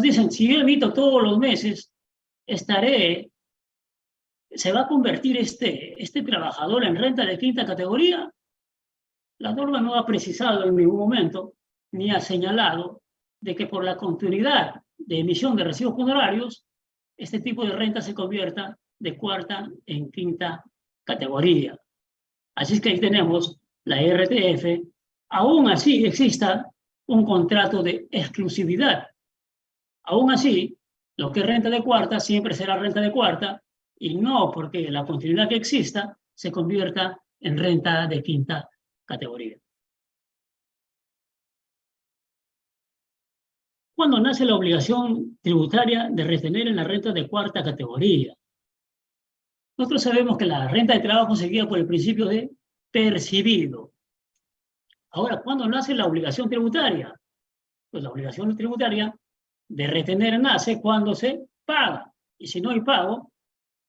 dicen, si yo emito todos los meses, ¿se va a convertir este trabajador en renta de quinta categoría? La norma no ha precisado en ningún momento, ni ha señalado, de que por la continuidad de emisión de recibos por horarios, este tipo de renta se convierta de cuarta en quinta categoría. Así es que ahí tenemos la IRTF, aún así exista un contrato de exclusividad. Aún así, lo que es renta de cuarta siempre será renta de cuarta, y no porque la continuidad que exista se convierta en renta de quinta categoría. ¿Cuándo nace la obligación tributaria de retener en la renta de cuarta categoría? Nosotros sabemos que la renta de trabajo se guía por el principio de percibido. Ahora, ¿cuándo nace la obligación tributaria? Pues la obligación tributaria de retener nace cuando se paga. Y si no hay pago,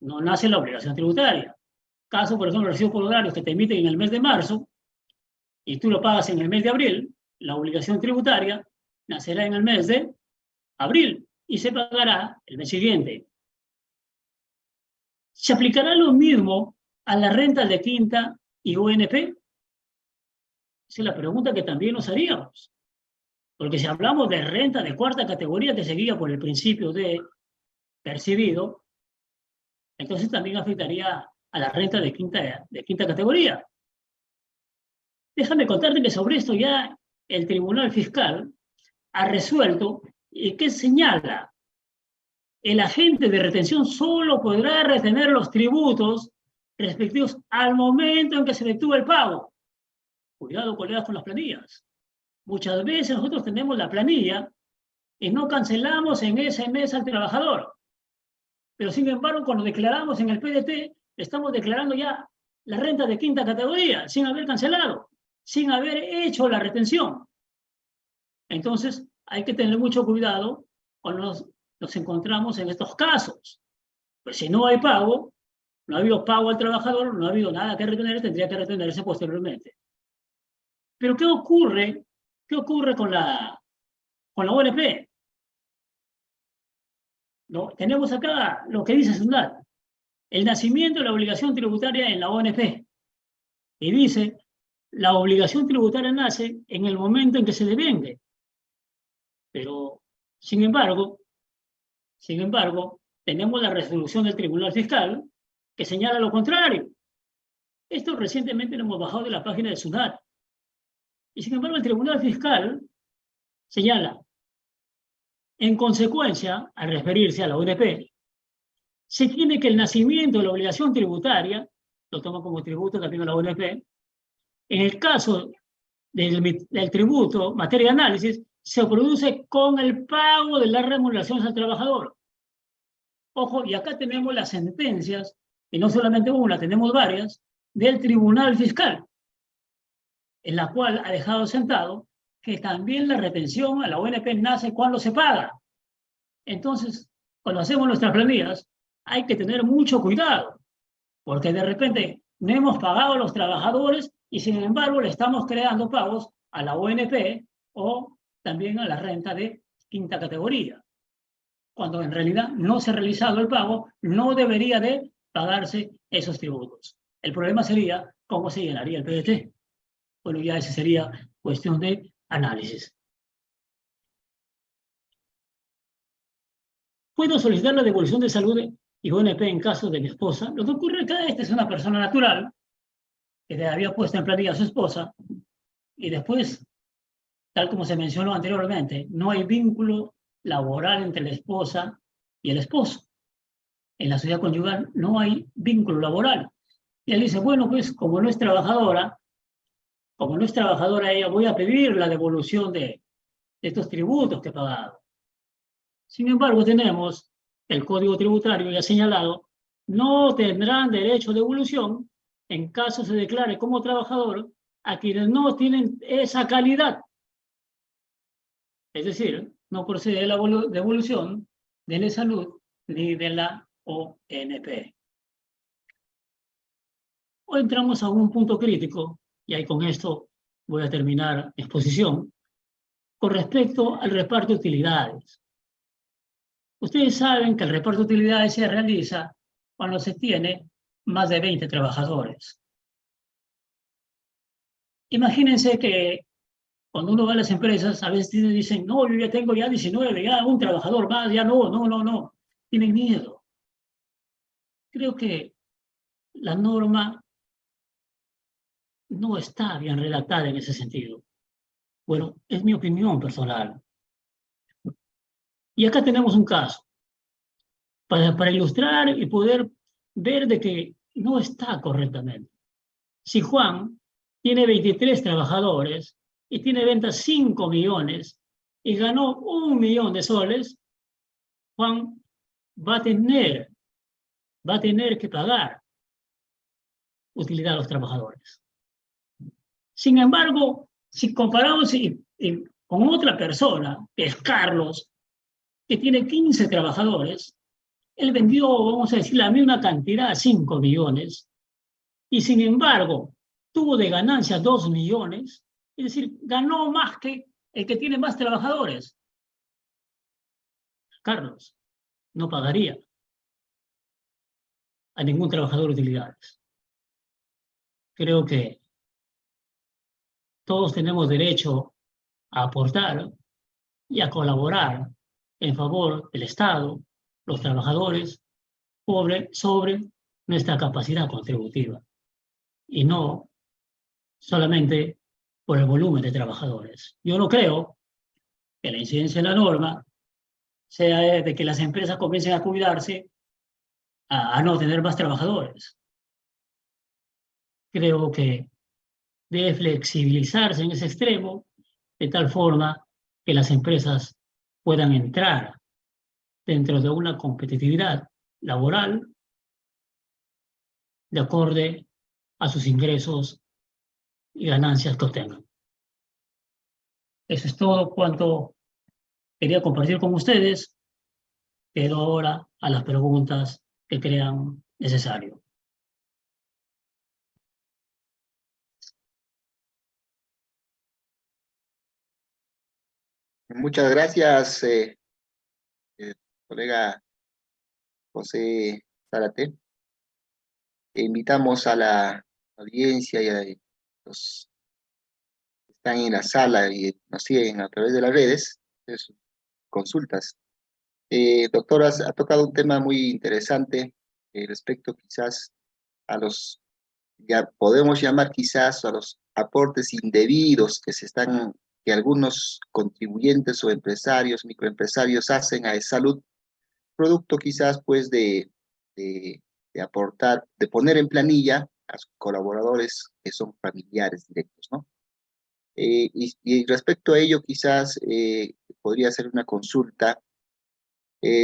no nace la obligación tributaria. Caso, por ejemplo, recibos por horarios que te emiten en el mes de marzo y tú lo pagas en el mes de abril, la obligación tributaria nacerá en el mes de abril y se pagará el mes siguiente. ¿Se aplicará lo mismo a las rentas de quinta y UNP? Esa es la pregunta que también nos haríamos. Porque si hablamos de renta de cuarta categoría que se guía por el principio de percibido, entonces también afectaría a la renta de quinta categoría. Déjame contarte que sobre esto ya el Tribunal Fiscal ha resuelto y que señala: el agente de retención solo podrá retener los tributos respectivos al momento en que se efectúa el pago. Cuidado, colegas, con las planillas. Muchas veces nosotros tenemos la planilla y no cancelamos en ese mes al trabajador. Pero sin embargo, cuando declaramos en el PDT, estamos declarando ya la renta de quinta categoría, sin haber cancelado, sin haber hecho la retención. Entonces, hay que tener mucho cuidado cuando nos encontramos en estos casos. Pues si no hay pago, no ha habido pago al trabajador, no ha habido nada que retener, tendría que retenerse posteriormente. Pero ¿qué ocurre? ¿Qué ocurre con la ONP? ¿No? Tenemos acá lo que dice SUNAT, el nacimiento de la obligación tributaria en la ONP. Y dice, la obligación tributaria nace en el momento en que se devengue. Pero, sin embargo, tenemos la resolución del Tribunal Fiscal que señala lo contrario. Esto recientemente lo hemos bajado de la página de SUNAT. Y sin embargo, el Tribunal Fiscal señala: en consecuencia, al referirse a la ONP, se tiene que el nacimiento de la obligación tributaria, lo toma como tributo también a la ONP, en el caso del tributo, materia de análisis, se produce con el pago de las remuneraciones al trabajador. Ojo, y acá tenemos las sentencias, y no solamente una, tenemos varias, del Tribunal Fiscal, en la cual ha dejado sentado que también la retención a la ONP nace cuando se paga. Entonces, cuando hacemos nuestras planillas, hay que tener mucho cuidado, porque de repente no hemos pagado a los trabajadores y sin embargo le estamos creando pagos a la ONP o también a la renta de quinta categoría. Cuando en realidad no se ha realizado el pago, no debería de pagarse esos tributos. El problema sería cómo se llenaría el PDT. Bueno, ya esa sería cuestión de análisis. ¿Puedo solicitar la devolución de salud y ONP en caso de mi esposa? Lo que ocurre es que esta es una persona natural que le había puesto en planilla a su esposa y después, tal como se mencionó anteriormente, no hay vínculo laboral entre la esposa y el esposo. En la sociedad conyugal no hay vínculo laboral. Y él dice, bueno, pues como no es trabajadora ella, voy a pedir la devolución de estos tributos que he pagado. Sin embargo, tenemos el Código Tributario ya señalado, no tendrán derecho de devolución en caso se declare como trabajador a quienes no tienen esa calidad. Es decir, no procede la devolución de la salud ni de la ONP. Hoy entramos a un punto crítico, y ahí con esto voy a terminar mi exposición, con respecto al reparto de utilidades. Ustedes saben que el reparto de utilidades se realiza cuando se tiene más de 20 trabajadores. Imagínense que cuando uno va a las empresas, a veces dicen, no, yo ya tengo ya 19, ya un trabajador más, ya no. Tienen miedo. Creo que la norma no está bien redactada en ese sentido. Bueno, es mi opinión personal. Y acá tenemos un caso para ilustrar y poder ver de que no está correctamente. Si Juan tiene 23 trabajadores y tiene ventas 5 millones y ganó 1 millón de soles, Juan va a tener que pagar utilidad a los trabajadores. Sin embargo, si comparamos con otra persona, que es Carlos, que tiene 15 trabajadores, él vendió, vamos a decir, la misma cantidad, 5 millones, y sin embargo, tuvo de ganancia 2 millones, es decir, ganó más que el que tiene más trabajadores. Carlos no pagaría a ningún trabajador utilidades. Creo que todos tenemos derecho a aportar y a colaborar en favor del Estado, los trabajadores, sobre nuestra capacidad contributiva. Y no solamente por el volumen de trabajadores. Yo no creo que la incidencia de la norma sea de que las empresas comiencen a cuidarse a no tener más trabajadores. Creo que debe flexibilizarse en ese extremo de tal forma que las empresas puedan entrar dentro de una competitividad laboral de acorde a sus ingresos y ganancias que obtengan. Eso es todo cuanto quería compartir con ustedes. Quedo ahora a las preguntas que crean necesario. Muchas gracias, colega José Zárate. Invitamos a la audiencia y a los que están en la sala y nos siguen a través de las redes, de sus consultas. Doctora, ha tocado un tema muy interesante respecto quizás a los, ya podemos llamar quizás a los aportes indebidos que algunos contribuyentes o empresarios, microempresarios hacen a salud, producto quizás pues de aportar, de poner en planilla a sus colaboradores que son familiares directos, ¿no? Y respecto a ello quizás podría ser una consulta.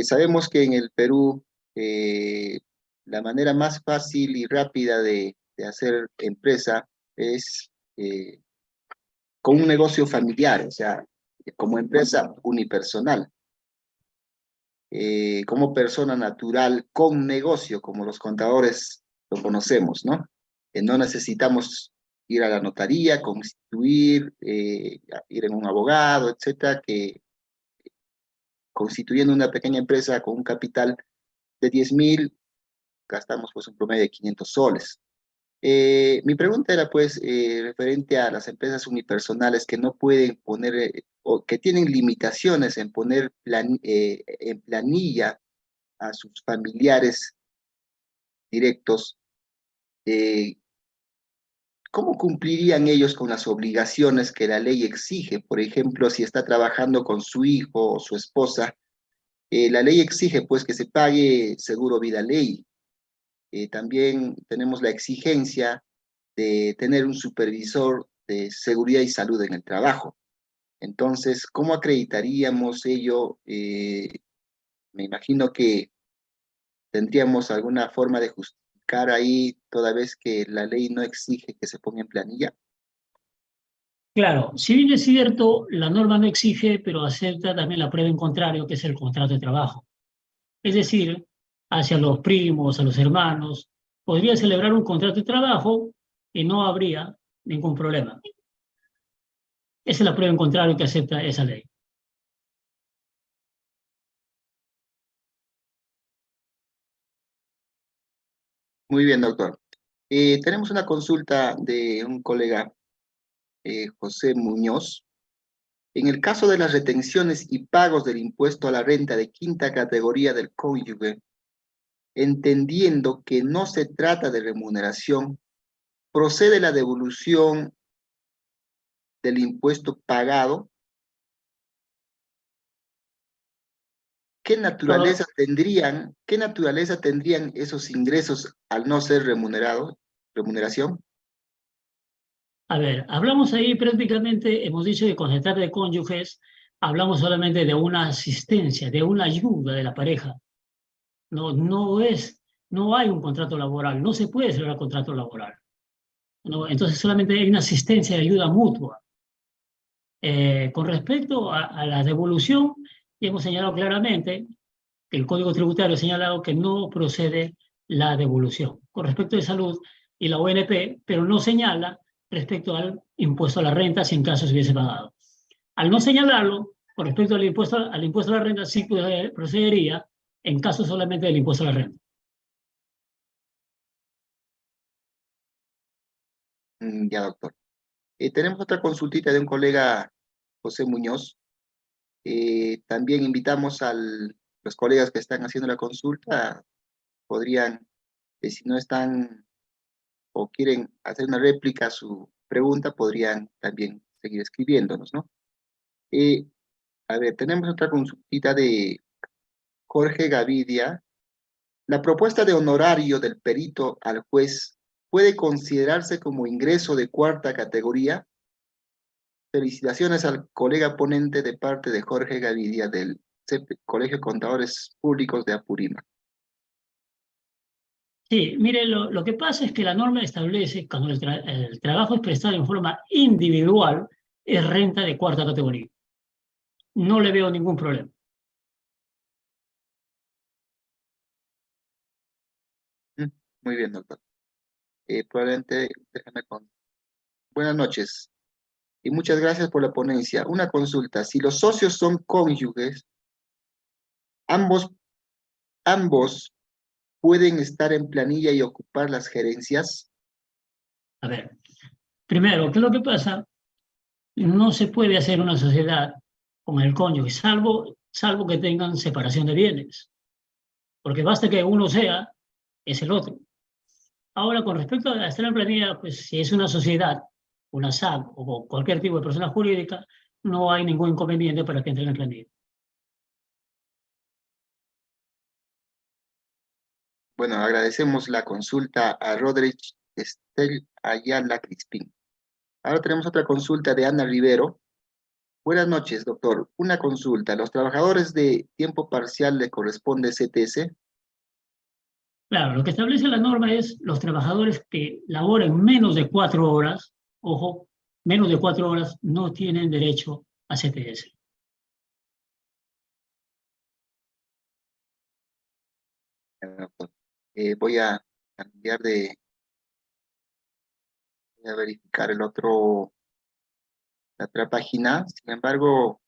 Sabemos que en el Perú la manera más fácil y rápida de hacer empresa es con un negocio familiar, o sea, como empresa unipersonal, como persona natural con negocio, como los contadores lo conocemos, ¿no? No necesitamos ir a la notaría, constituir, ir en un abogado, etcétera, que constituyendo una pequeña empresa con un capital de 10.000, gastamos pues un promedio de 500 soles. Mi pregunta era pues referente a las empresas unipersonales que no pueden poner o que tienen limitaciones en poner en planilla a sus familiares directos. eh, ¿Cómo cumplirían ellos con las obligaciones que la ley exige? Por ejemplo, si está trabajando con su hijo o su esposa, la ley exige pues que se pague seguro vida ley. También tenemos la exigencia de tener un supervisor de seguridad y salud en el trabajo. Entonces, ¿cómo acreditaríamos ello? Me imagino que tendríamos alguna forma de justificar ahí, toda vez que la ley no exige que se ponga en planilla. Claro, si bien es cierto, la norma no exige, pero acepta también la prueba en contrario, que es el contrato de trabajo. Es decir, hacia los primos, a los hermanos, podría celebrar un contrato de trabajo y no habría ningún problema. Esa es la prueba en contrario que acepta esa ley. Muy bien, doctor. Tenemos una consulta de un colega, José Muñoz. En el caso de las retenciones y pagos del impuesto a la renta de quinta categoría del cónyuge, entendiendo que no se trata de remuneración, procede la devolución del impuesto pagado. ¿Qué naturaleza tendrían esos ingresos al no ser remuneración? A ver, hablamos ahí prácticamente, hemos dicho que con se trata de cónyuges, hablamos solamente de una asistencia, de una ayuda de la pareja. No hay un contrato laboral, no se puede celebrar contrato laboral. ¿No? Entonces solamente hay una asistencia y ayuda mutua. Con respecto a la devolución, hemos señalado claramente que el Código Tributario ha señalado que no procede la devolución. Con respecto de salud y la ONP, pero no señala respecto al impuesto a la renta si en caso se hubiese pagado. Al no señalarlo, con respecto al impuesto a la renta, sí procedería en caso solamente del impuesto a la renta. Ya, doctor. Tenemos otra consultita de un colega, José Muñoz. También invitamos a los colegas que están haciendo la consulta, podrían, si no están o quieren hacer una réplica a su pregunta podrían también seguir escribiéndonos, ¿no? A ver, tenemos otra consultita de Jorge Gavidia. La propuesta de honorario del perito al juez puede considerarse como ingreso de cuarta categoría. Felicitaciones al colega ponente de parte de Jorge Gavidia del Colegio de Contadores Públicos de Apurímac. Sí, mire, lo que pasa es que la norma establece cuando el trabajo es prestado en forma individual, es renta de cuarta categoría. No le veo ningún problema. Muy bien, doctor. Probablemente, Buenas noches y muchas gracias por la ponencia. Una consulta, si los socios son cónyuges, ambos pueden estar en planilla y ocupar las gerencias. A ver, primero, ¿qué es lo que pasa? No se puede hacer una sociedad con el cónyuge, salvo que tengan separación de bienes, porque basta que uno sea, es el otro. Ahora, con respecto a estar en planilla, pues si es una sociedad, una SAC o cualquier tipo de persona jurídica, no hay ningún inconveniente para que entren en planilla. Bueno, agradecemos la consulta a Roderick Estel Ayala Crispín. Ahora tenemos otra consulta de Ana Rivero. Buenas noches, doctor. Una consulta. ¿Los trabajadores de tiempo parcial le corresponde CTS? Claro, lo que establece la norma es los trabajadores que laboren menos de 4 horas, ojo, menos de 4 horas no tienen derecho a CTS. Doctor. Voy a cambiar voy a verificar la otra página. Sin embargo,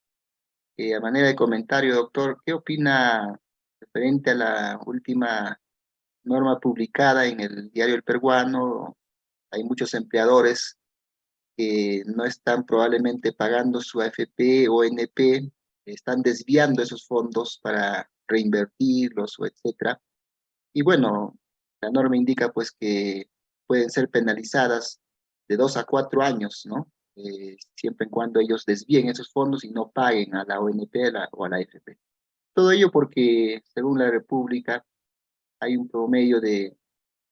a manera de comentario, doctor, ¿qué opina referente a la última norma publicada en el diario El Peruano? Hay muchos empleadores que no están probablemente pagando su AFP o ONP, están desviando esos fondos para reinvertirlos o etcétera. Y bueno, la norma indica pues que pueden ser penalizadas de 2 a 4 años, ¿no? Siempre y cuando ellos desvíen esos fondos y no paguen a la ONP o a la AFP. Todo ello porque, según la República, hay un promedio de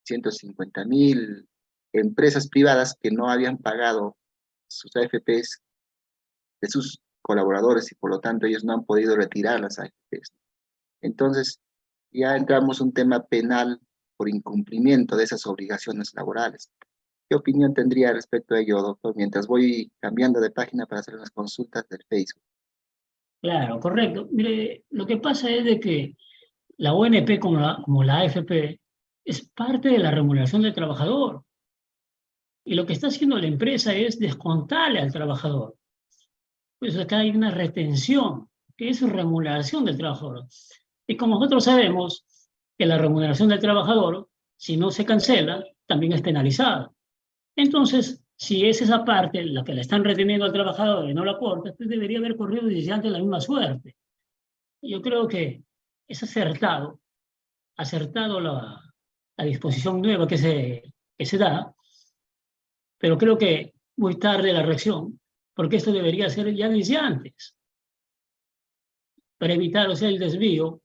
150.000 empresas privadas que no habían pagado sus AFPs de sus colaboradores y por lo tanto ellos no han podido retirar las AFPs. Entonces, ya entramos en un tema penal por incumplimiento de esas obligaciones laborales. ¿Qué opinión tendría respecto a ello, doctor? Mientras voy cambiando de página para hacer unas consultas del Facebook. Claro, correcto. Mire, lo que pasa es de que la ONP como la AFP es parte de la remuneración del trabajador. Y lo que está haciendo la empresa es descontarle al trabajador. Pues acá hay una retención, que es remuneración del trabajador. Y como nosotros sabemos que la remuneración del trabajador, si no se cancela, también es penalizada. Entonces, si es esa parte la que le están reteniendo al trabajador y no la aporta, pues debería haber corrido desde antes la misma suerte. Yo creo que es acertado la disposición nueva que se da, pero creo que muy tarde la reacción, porque esto debería ser ya desde antes, para evitar, o sea, el desvío,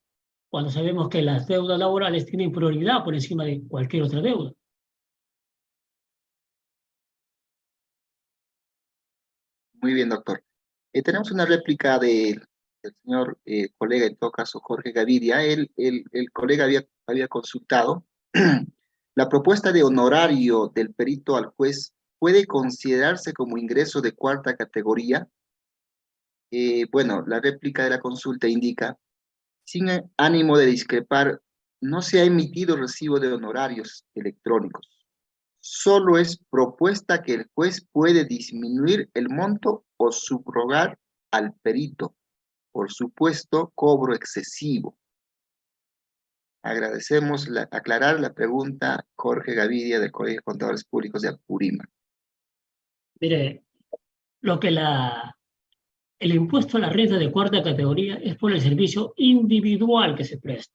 cuando sabemos que las deudas laborales tienen prioridad por encima de cualquier otra deuda. Muy bien, doctor. Tenemos una réplica del señor colega, en todo caso, Jorge Gavidia. El colega había consultado. La propuesta de honorario del perito al juez puede considerarse como ingreso de cuarta categoría. Bueno, la réplica de la consulta indica, sin ánimo de discrepar, no se ha emitido recibo de honorarios electrónicos. Solo es propuesta que el juez puede disminuir el monto o subrogar al perito por supuesto cobro excesivo. Agradecemos aclarar la pregunta Jorge Gavidia del Colegio de Contadores Públicos de Apurímac. Mire, lo que el impuesto a la renta de cuarta categoría es por el servicio individual que se presta.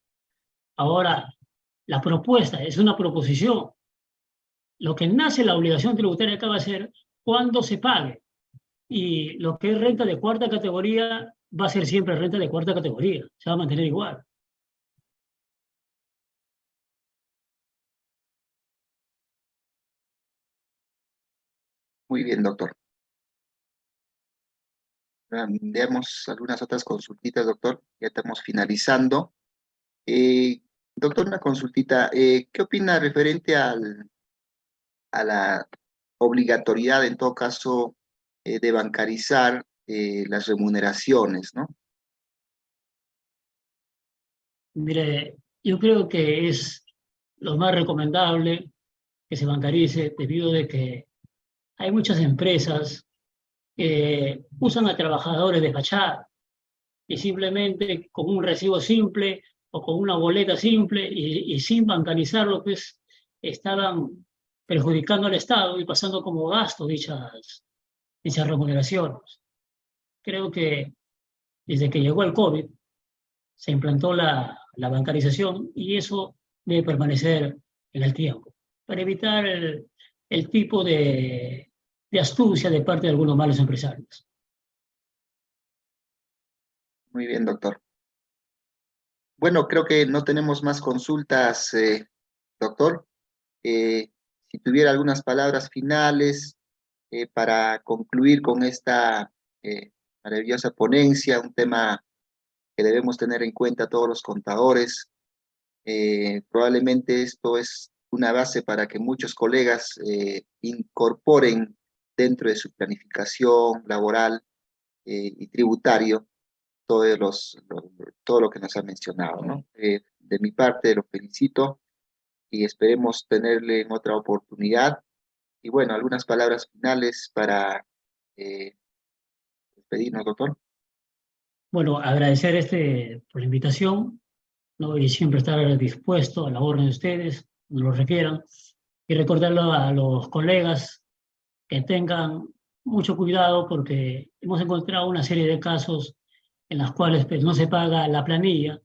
Ahora, la propuesta es una proposición. Lo que nace la obligación tributaria acá va a ser cuando se pague. Y lo que es renta de cuarta categoría va a ser siempre renta de cuarta categoría, se va a mantener igual. Muy bien, doctor. Veamos algunas otras consultitas, doctor. Ya estamos finalizando. Doctor, una consultita. ¿Qué opina referente a la obligatoriedad, en todo caso, de bancarizar las remuneraciones, ¿no? Mire, yo creo que es lo más recomendable que se bancarice debido de que hay muchas empresas que usan a trabajadores de fachada y simplemente con un recibo simple o con una boleta simple y sin bancarizarlo, pues estaban perjudicando al Estado y pasando como gasto dichas remuneraciones. Creo que desde que llegó el COVID se implantó la bancarización y eso debe permanecer en el tiempo para evitar el tipo de astucia de parte de algunos malos empresarios. Muy bien, doctor. Bueno, creo que no tenemos más consultas, doctor. Si tuviera algunas palabras finales para concluir con esta maravillosa ponencia, un tema que debemos tener en cuenta todos los contadores. Probablemente esto es una base para que muchos colegas incorporen dentro de su planificación laboral y tributario todo lo que nos ha mencionado, ¿no? De mi parte lo felicito y esperemos tenerle en otra oportunidad. Y bueno, algunas palabras finales para despedirnos, doctor. Bueno, agradecer por la invitación, ¿no? Y siempre estar dispuesto a la orden de ustedes, cuando lo requieran, y recordarlo a los colegas que tengan mucho cuidado porque hemos encontrado una serie de casos en los cuales pues, no se paga la planilla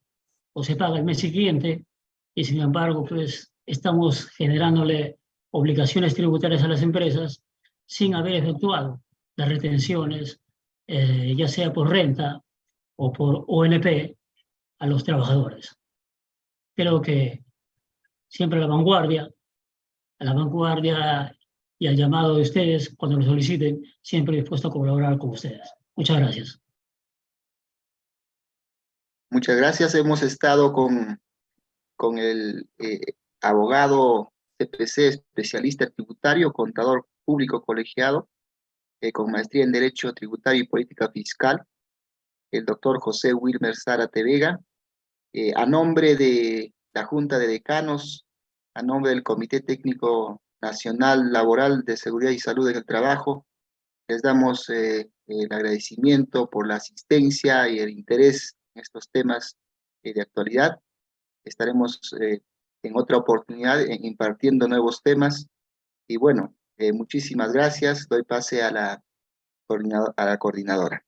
o se paga el mes siguiente y sin embargo pues estamos generándole obligaciones tributarias a las empresas sin haber efectuado las retenciones, ya sea por renta o por ONP a los trabajadores. Creo que siempre a la vanguardia y al llamado de ustedes cuando lo soliciten, siempre dispuesto a colaborar con ustedes. Muchas gracias. Muchas gracias. Hemos estado con el abogado CPC, especialista tributario, contador público colegiado, con maestría en Derecho Tributario y Política Fiscal, el doctor José Wilmer Zárate Vega. A nombre de la Junta de Decanos, a nombre del Comité Técnico Nacional Laboral de Seguridad y Salud en el Trabajo, les damos el agradecimiento por la asistencia y el interés en estos temas de actualidad. Estaremos en otra oportunidad impartiendo nuevos temas. Y bueno, muchísimas gracias. Doy pase a la coordinadora.